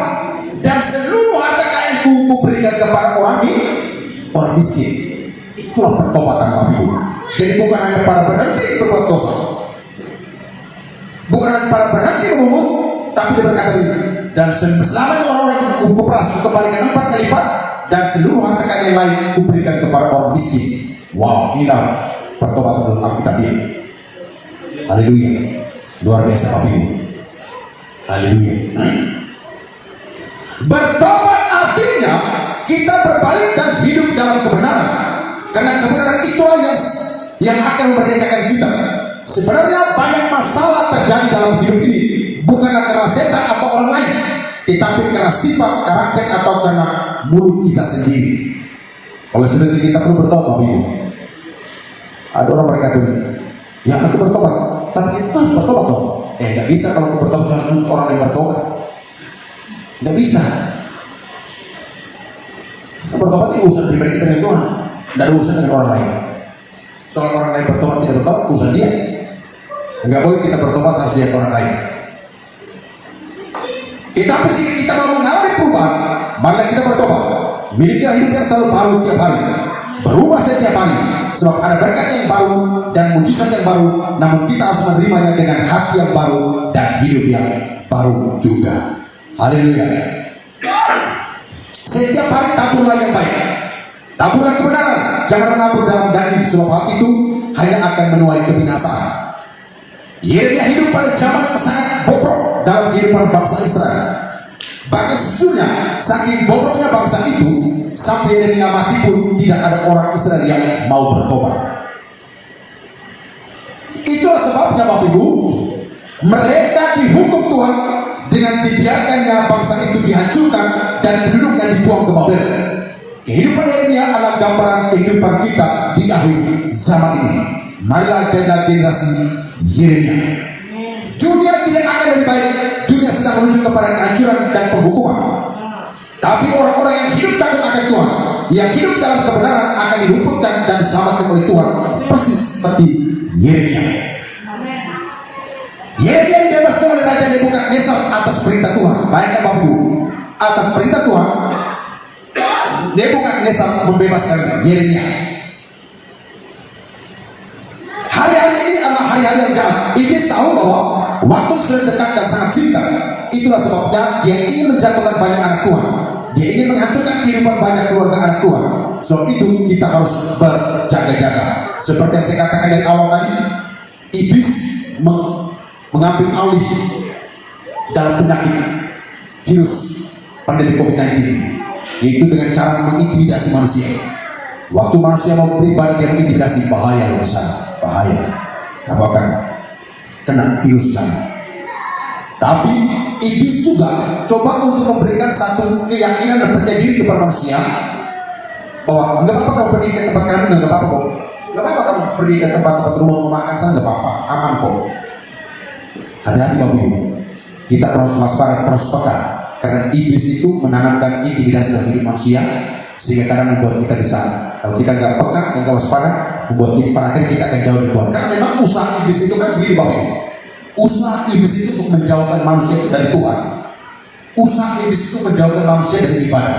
dan seluruh harta kekayaanku ku berikan kepada orang miskin. Itulah pertobatan Bapak Ibu. Jadi bukan hanya para berhenti berbuat dosa, bukan hanya para berhenti memungut, tapi dia berkata begini, dan selama itu orang-orang yang ku peras, ku kembalikan 4 kali lipat, dan seluruh harta kekayaan yang lain ku berikan kepada orang miskin. Wow, inilah pertobatan menurut Alkitabiah. Haleluya. Luar biasa Bapak Ibu. Haleluya. Bertobat artinya kita berbalik dan hidup dalam kebenaran. Karena kebenaran itulah yang akan memerdekakan kita. Sebenarnya banyak masalah terjadi dalam hidup ini, bukanlah karena setan atau orang lain, tetapi karena sifat, karakter, atau karena mulut kita sendiri. Oleh sebab itu kita perlu bertobat Bapak Ibu. Ada orang berkata begini, ya aku bertobat, tapi kita harus bertobat dong. Nggak bisa kalau aku bertobat harus menuntut orang yang bertobat. Nggak bisa. Kita bertobat itu urusan pribadi kita dengan Tuhan, tidak ada urusan dengan orang lain. Soal orang lain bertobat tidak bertobat, urusan dia. Nggak boleh kita bertobat harus lihat orang lain. Tetapi jika kita mau mengalami perubahan, marilah kita bertobat. Milikilah hidup yang selalu baru tiap hari, berubah setiap hari, sebab ada berkat yang baru dan mujizat yang baru. Namun kita harus menerimanya dengan hati yang baru dan hidup yang baru juga. Haleluya. Setiap hari taburlah yang baik, taburlah kebenaran, jangan menabur dalam daging, sebab hal itu hanya akan menuai kebinasaan. Yeremia hidup pada zaman yang sangat bobrok dalam kehidupan bangsa Israel. Bahkan sejujurnya saking bobroknya bangsa itu, sampai Yeremia mati pun tidak ada orang Israel yang mau bertobat. Itulah sebabnya Bapak Ibu, mereka dihukum Tuhan dengan dibiarkannya bangsa itu dihancurkan dan penduduknya dibuang ke Babel. Kehidupan Yeremia adalah gambaran kehidupan kita di akhir zaman ini. Marilah generasi Yeremia. Dunia tidak akan lebih baik. Dunia sedang menuju kepada kehancuran dan penghukuman. Tapi orang-orang yang hidup takut akan Tuhan, yang hidup dalam kebenaran, akan diluputkan dan diselamatkan oleh Tuhan, persis seperti Yeremia. Yeremia dibebaskan oleh Raja Nebukadnezar atas perintah Tuhan. Bayangkan Bapak Ibu, atas perintah Tuhan, Nebukadnezar membebaskan Yeremia. Hari-hari ini adalah hari-hari yang jahat. Iblis tahu bahwa waktu sudah dekat dan sangat singkat. Itulah sebabnya dia ingin menjatuhkan banyak anak Tuhan. Dia ingin menghancurkan kehidupan banyak keluarga anak Tuhan. So itu kita harus berjaga-jaga. Seperti yang saya katakan dari awal tadi, iblis mengambil alih dalam penyakit virus pandemi COVID-19 ini, yaitu dengan cara mengintimidasi manusia. Waktu manusia mau beribadah, dia mengintimidasi. Bahaya loh di sana, bahaya. kamu akan kena virus sana. Tapi iblis juga coba untuk memberikan satu keyakinan dan percaya diri kepada manusia bahwa nggak apa-apa kamu pergi ke tempat kami, nggak apa-apa kok, nggak apa-apa kamu pergi ke tempat-tempat rumah makan sana, nggak apa-apa, aman kok. Hati-hati Bapak Ibu, kita harus waspada, harus peka, karena iblis itu menanamkan intimidasi dalam hidup manusia, sehingga kadang membuat kita bisa, kalau kita nggak peka, nggak waspada, membuat kita pada akhirnya kita akan jauh dari Tuhan. Karena memang usaha iblis itu kan begini Bapak Ibu, usaha iblis itu untuk menjauhkan manusia itu dari Tuhan, usaha iblis itu menjauhkan manusia dari ibadah.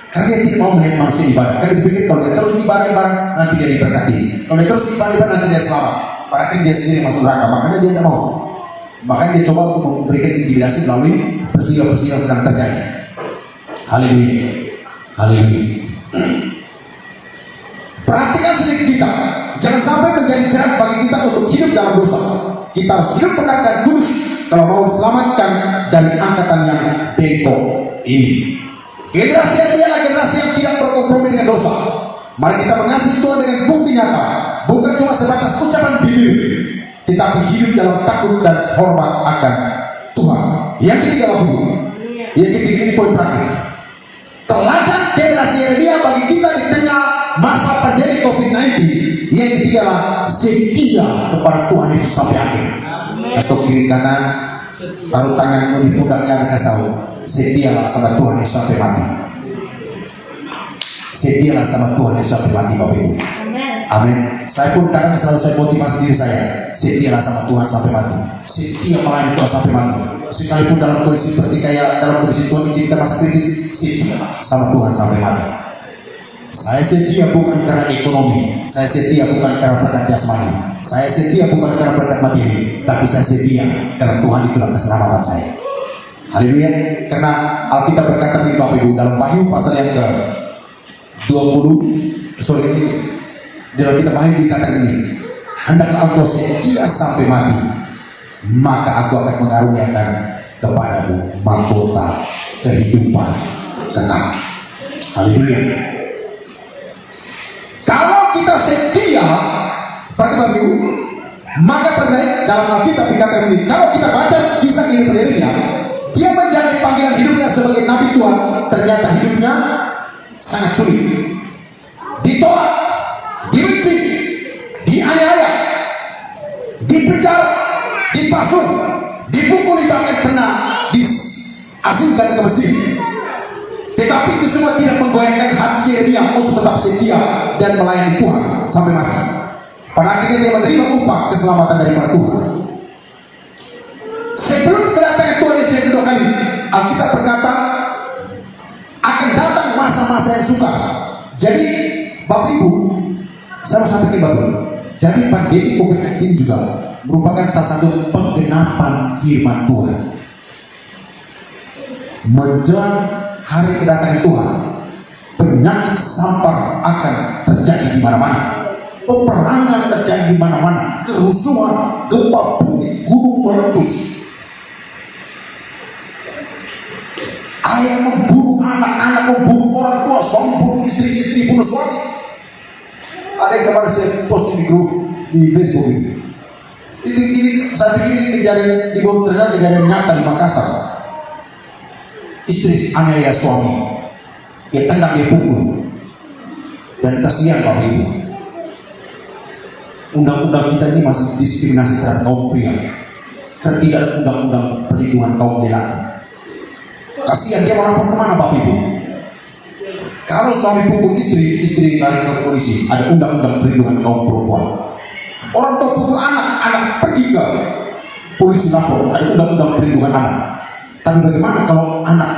Karena dia tidak mau melihat manusia ibadah. Karena dipikir kalau dia terus ibadah nanti dia diberkati, kalau dia terus ibadah nanti dia selamat, pada akhirnya dia sendiri masuk neraka. Makanya dia tidak mau. Makanya dia coba untuk memberikan intimidasi melalui peristiwa-peristiwa yang sedang terjadi. Haleluya, haleluya. Perhatikan sedikit kita, jangan sampai menjadi jerat bagi kita untuk hidup dalam dosa. Kita harus hidup benar dan kudus kalau mau diselamatkan dari angkatan yang bengkok ini. Generasi yang adalah generasi yang tidak berkompromi dengan dosa. Mari kita mengasihi Tuhan dengan bukti nyata, bukan cuma sebatas ucapan bibir, tetapi hidup dalam takut dan hormat akan Tuhan. Yang ketiga Bapak Ibu, yang ketiga ini poin terakhir. Teladan generasi Yeremia bagi kita di tengah masa pandemi COVID-19. Yang ketiga adalah setia kepada Tuhan Yesus sampai akhir. Kasih tahu kiri kanan, taruh tangan di pundaknya, kasih tahu setialah sama Tuhan Yesus sampai mati. Setialah sama Tuhan Yesus sampai mati Bapak Ibu. Amin. Saya pun kadang selalu saya motivasi diri saya, setialah sama Tuhan sampai mati. Setia melayani Tuhan sampai mati. Sekalipun dalam kondisi seperti kayak dalam kondisi Tuhan kita masa krisis, setia sama Tuhan sampai mati. Saya setia bukan karena ekonomi, saya setia bukan karena berkat jasmani, saya setia bukan karena berkat materi, tapi saya setia karena Tuhan itulah keselamatan saya. Haleluya. Karena Alkitab berkata begini Bapak Ibu, dalam Wahyu pasal yang ke-20, dalam kitab Wahyu dikatakan ini, hendaklah engkau setia sampai mati, maka aku akan mengaruniakan kepadamu mahkota kehidupan kekal. Haleluya. Kalau kita setia, berarti Bapak Ibu, maka percaya dalam Alkitab dikatakan ini, kalau kita baca kisah ini Yeremia, dia menjalani panggilan hidupnya sebagai nabi Tuhan, ternyata hidupnya sangat sulit, ditolak, dibenci, dianiaya, dipenjara, dipasung, dipukuli, bahkan pernah diasingkan ke Mesir. Tetapi itu semua tidak menggoyahkan hati Yeremia untuk tetap setia dan melayani Tuhan sampai mati. Pada akhirnya dia menerima upah keselamatan daripada Tuhan. Sebelum kedatangan Tuhan Yesus yang kedua kali, Alkitab berkata akan datang masa-masa yang sukar. Jadi Bapak Ibu, saya mau sampaikan Bapak Ibu, jadi pandemi COVID-19 ini juga merupakan salah satu penggenapan firman Tuhan. Menjelang hari kedatangan Tuhan, penyakit sampar akan terjadi di mana-mana, peperangan terjadi di mana-mana, kerusuhan, gempa bumi, gunung meletus, ayah membunuh anak-anak, membunuh orang tua, suami bunuh istri, istri bunuh suami. Ada yang kemarin saya post di grup di Facebook ini. Ini saya pikir ini kejadian di bawah ternyata kejadian nyata di Makassar. Istri aniaya suami, dia tendang, dia pukul, dan kasihan Bapak Ibu. Undang-undang kita ini masih diskriminasi terhadap kaum pria, karena tidak ada undang-undang perlindungan kaum lelaki. Kasihan, dia melapor kemana Bapak Ibu? Kalau suami pukul istri, istri lari ke polisi, ada undang-undang perlindungan kaum perempuan. Orang tua pukul anak, anak pergi ke polisi lapor, ada undang-undang perlindungan anak. Tapi bagaimana kalau anak,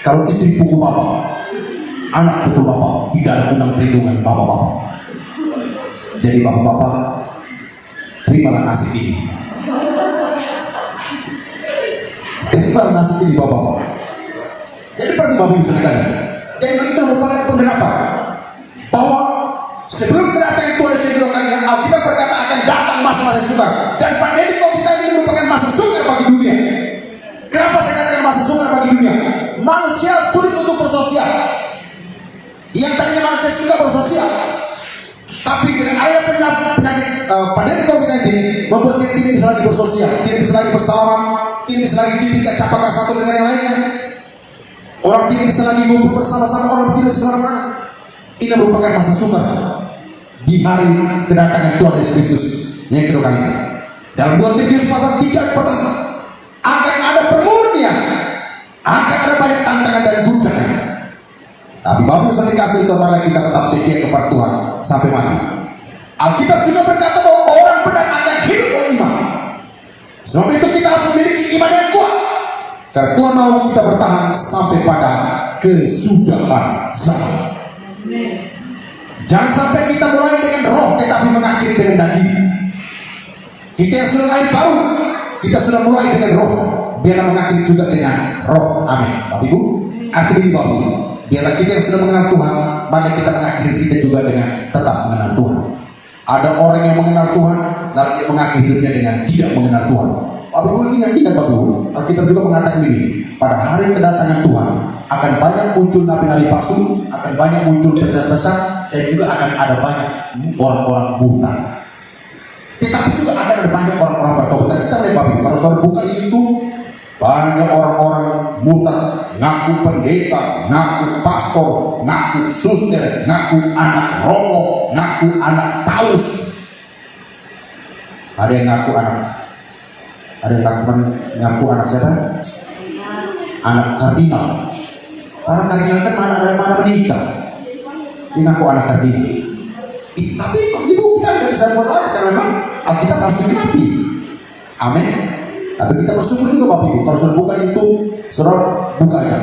kalau istri pukul bapak, anak pukul bapak, tidak ada undang perlindungan bapak-bapak. Jadi bapak-bapak, terimalah nasib ini. Terimalah nasib ini bapak-bapak. Jadi seperti bapak bisa dikasih. Jadi itu merupakan penggenapan bahwa sebelum kedatangan Tuhan Yesus kedua kalinya, Alkitab berkata akan datang masa-masa sukar, dan pandemi COVID-19 ini merupakan masa sukar bagi dunia. Kenapa saya katakan masa sukar bagi dunia? Manusia sulit untuk bersosial. Yang tadinya manusia suka bersosial, tapi dengan adanya penyakit membuat dia tidak bisa lagi bersosial, tidak bisa lagi bersalaman, tidak bisa lagi cipika capaka satu dengan yang lainnya. Orang tidak bisa lagi ngumpul bersama-sama, orang tidak bisa kemana-mana. Ini merupakan masa sukar di hari kedatangan Tuhan Yesus Kristus yang kedua kali. Dalam 2 Timotius pasal 3 ayat pertama, akan ada permurnian, akan ada banyak tantangan dan guncangan. Tapi Bapak Ibu dikasih Tuhan, marilah kita tetap setia kepada Tuhan sampai mati. Alkitab juga berkata bahwa orang benar akan hidup oleh iman. Sebab itu kita harus memiliki iman yang kuat, karena Tuhan mau kita bertahan sampai pada kesudahan zaman. Jangan sampai kita mulai dengan roh tetapi mengakhiri dengan daging. Kita yang sudah lahir baru, kita sudah mulai dengan roh, biarlah mengakhiri juga dengan roh. Amin. Bapak Ibu, artinya ini Bapak Ibu, biarlah kita yang sudah mengenal Tuhan, mari kita mengakhiri kita juga dengan tetap mengenal Tuhan. Ada orang yang mengenal Tuhan lalu mengakhiri hidupnya dengan tidak mengenal Tuhan. Bapak Ibu, ingat Bapak Ibu, Alkitab juga mengatakan ini, pada hari kedatangan Tuhan akan banyak muncul nabi-nabi palsu, akan banyak muncul pesan-pesan, dan juga akan ada banyak orang-orang buta. Tetapi juga akan ada banyak orang-orang bertobat. Kita melihat Bapak Ibu, kalau saudara buka YouTube, banyak orang-orang buta, ngaku pendeta, ngaku pastor, ngaku suster, ngaku anak romo, ngaku anak paus. Ada yang ngaku anak siapa? Anak kardinal. Anak kardinal kan mana menikah. Dia ngaku anak kardinal. Tapi ibu kita tidak bisa buat apa, karena memang Alkitab harus digenapi. Amin. Tapi kita bersyukur juga Bapak Ibu, kalau sudah buka itu, saudara buka aja.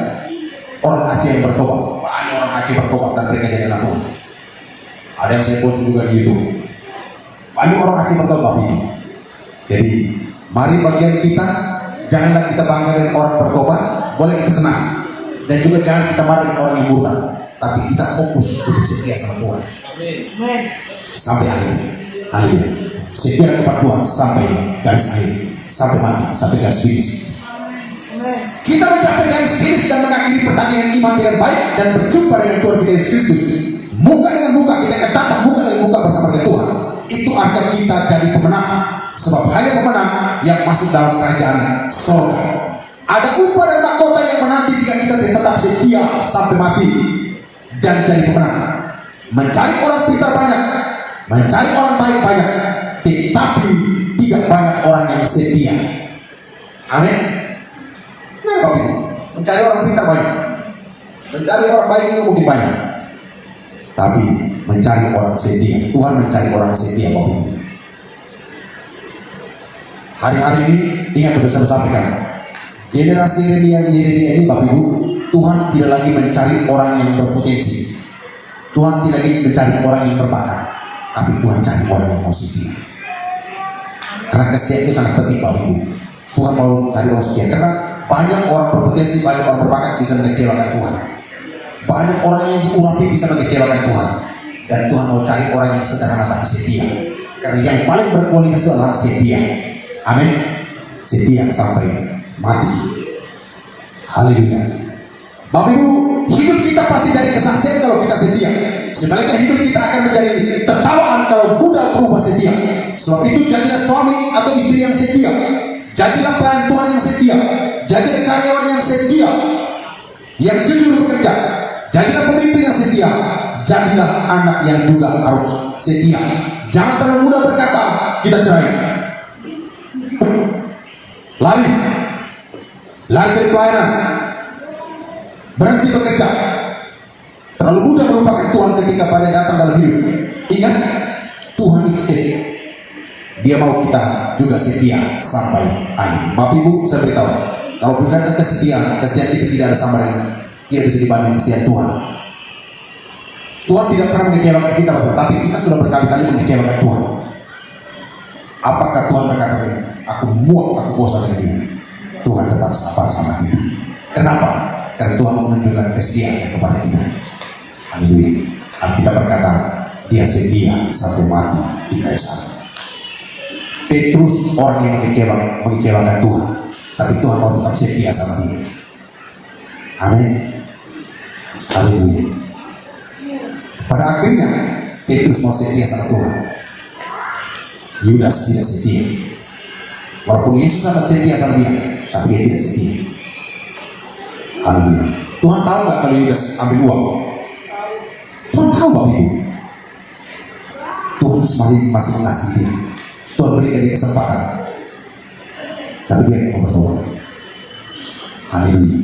Orang Aceh yang bertobat, banyak orang Aceh bertobat dan mereka jadi anak Tuhan. Ada yang saya post juga di YouTube. Banyak orang Aceh bertobat Bapak Ibu. Jadi mari bagian kita, janganlah kita bangga dengan orang bertobat, boleh kita senang. Dan juga jangan kita marah dengan orang yang murtad, tapi kita fokus untuk setia sama Tuhan sampai akhir. Haleluya. Setia kepada Tuhan sampai garis akhir, sampai mati, sampai garis finish. Kita mencapai garis finish dan mengakhiri pertandingan iman dengan baik dan berjumpa dengan Tuhan kita Yesus Kristus. Muka dengan muka, kita akan tatap muka dengan muka bersama dengan Tuhan. Itu artinya kita jadi pemenang. Sebab hanya pemenang yang masuk dalam kerajaan surga. Ada upah dan mahkota yang menanti jika kita tetap setia sampai mati dan jadi pemenang. Mencari orang pintar banyak, mencari orang baik banyak, tetapi tidak banyak orang yang setia. Amin. Nah, Bapak Ibu, mencari orang pintar banyak, mencari orang baik itu mungkin banyak, tapi mencari orang setia, Tuhan mencari orang setia, Bapak Ibu. Hari-hari ini ingat bersama sampaikan, generasi Yeremia ini Bapak Ibu, Tuhan tidak lagi mencari orang yang berpotensi, Tuhan tidak lagi mencari orang yang berbakat, tapi Tuhan cari orang yang mau setia. Karena kesetiaan itu sangat penting Bapak Ibu. Tuhan mau cari orang setia, karena banyak orang berpotensi, banyak orang berbakat bisa mengecewakan Tuhan. Banyak orang yang diurapi bisa mengecewakan Tuhan, dan Tuhan mau cari orang yang sederhana tapi setia. Karena yang paling berkualitas itu adalah setia. Amin. Setia sampai mati. Haleluya. Bapak Ibu, hidup kita pasti jadi kesaksian kalau kita setia. Sebaliknya hidup kita akan menjadi tertawaan kalau mudah berubah setia. Sebab itu jadilah suami atau istri yang setia, jadilah pelayan Tuhan yang setia, jadilah karyawan yang setia, yang jujur bekerja, jadilah pemimpin yang setia, jadilah anak yang juga harus setia. Jangan terlalu mudah berkata kita cerai, lari dari pelayanan, berhenti bekerja, terlalu mudah melupakan Tuhan ketika pada datang dalam hidup. Ingat, Tuhan itu Dia mau kita juga setia sampai akhir. Bapak Ibu, saya beritahu, kalau berkaitan kesetiaan kita tidak ada sama dengan, tidak bisa dibanding kesetiaan Tuhan. Tuhan tidak pernah mengecewakan kita, Bapak, tapi kita sudah berkali-kali mengecewakan Tuhan. Apakah Tuhan berkata, aku bosan dengan dia? Tuhan tetap sabar sama kita. Kenapa? Karena Tuhan menunjukkan kesetiaan kepada kita. Haleluya. Kita berkata, dia setia sampai mati di kayu salib. Petrus orang yang mengecewakan Tuhan, tapi Tuhan mau tetap setia sama dia. Amin. Haleluya. Pada akhirnya Petrus mau setia sama Tuhan. Yudas tidak setia. Walaupun Yesus sangat setia sama dia, tapi dia tidak setia. Haleluya. Tuhan tahu nggak kalau Yudas ambil uang? Tuhan tahu Bapak Ibu. Tuhan masih mengasihi dia. Tuhan berikan dia kesempatan, tapi dia mau bertobat. Haleluya.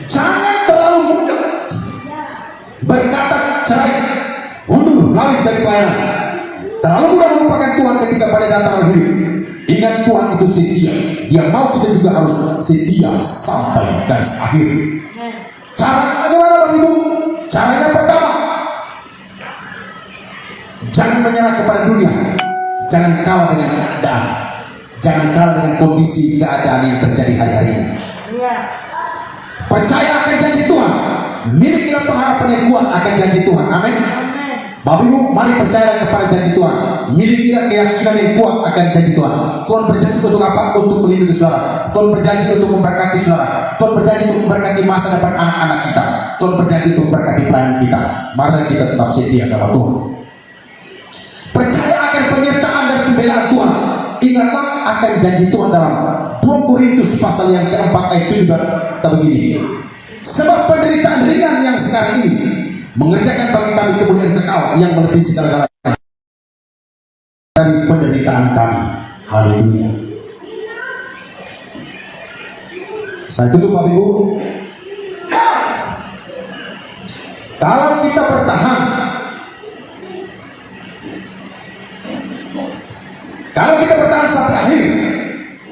Jangan terlalu mudah berkata cerai, mundur, lari dari pelayanan. Terlalu mudah melupakan Tuhan ketika pada datang dalam hidup. Ingat, Tuhan itu setia. Dia mau kita juga harus setia sampai garis akhir. Cara bagaimana Bapak Ibu? Caranya pertama, jangan menyerah kepada dunia. Jangan kalah dengan keadaan. Jangan kalah dengan kondisi keadaan yang terjadi hari-hari ini. Percaya akan janji Tuhan. Milikilah pengharapan yang kuat akan janji Tuhan. Amin. Bapak Ibu, mari percaya kepada janji Tuhan. Milikilah keyakinan yang kuat akan janji Tuhan. Tuhan berjanji untuk apa? Untuk melindungi saudara. Tuhan berjanji untuk memberkati saudara. Tuhan berjanji untuk memberkati masa depan anak-anak kita. Tuhan berjanji untuk memberkati pelayan kita. Mari kita tetap setia sama Tuhan. Percaya akan penyertaan dan pembelaan Tuhan. Ingatlah akan janji Tuhan dalam 2 Korintus pasal yang keempat ayat 7 dan begini. Sebab penderitaan ringan yang sekarang ini mengerjakan bagi kami kemuliaan kekal yang melebihi segala-galanya dari penderitaan kami. Haleluya. Saya tutup Bapak Ibu. Kalau kita bertahan, sampai akhir,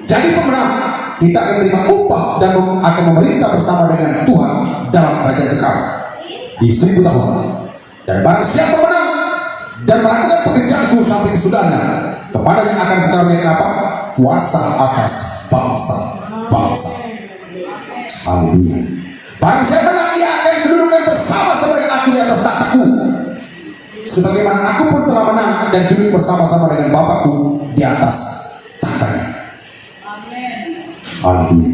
jadi pemenang, kita akan menerima upah dan akan memerintah bersama dengan Tuhan dalam kerajaan kekal di 1000 tahun. Dan barang siapa menang dan melakukan pekerjaanku sampai kesudahnya, kepadanya akan kukaruniakan apa? Kuasa atas bangsa-bangsa. Haleluya. Barang siapa menang, ia akan kedudukan bersama-sama dengan aku di atas takhtaku, sebagaimana aku pun telah menang dan duduk bersama-sama dengan Bapakku di atas tahtanya. Haleluya.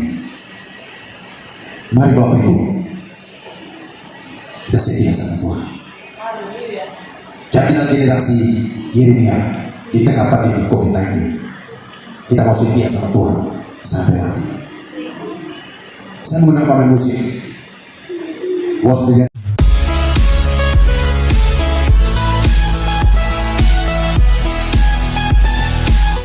Mari Bapak Ibu, kita setia sama Tuhan. Jadilah generasi Yeremia di tengah pandemi COVID-19. Kita mau setia sama Tuhan sampai mati. Saya menggunakan pemain musik.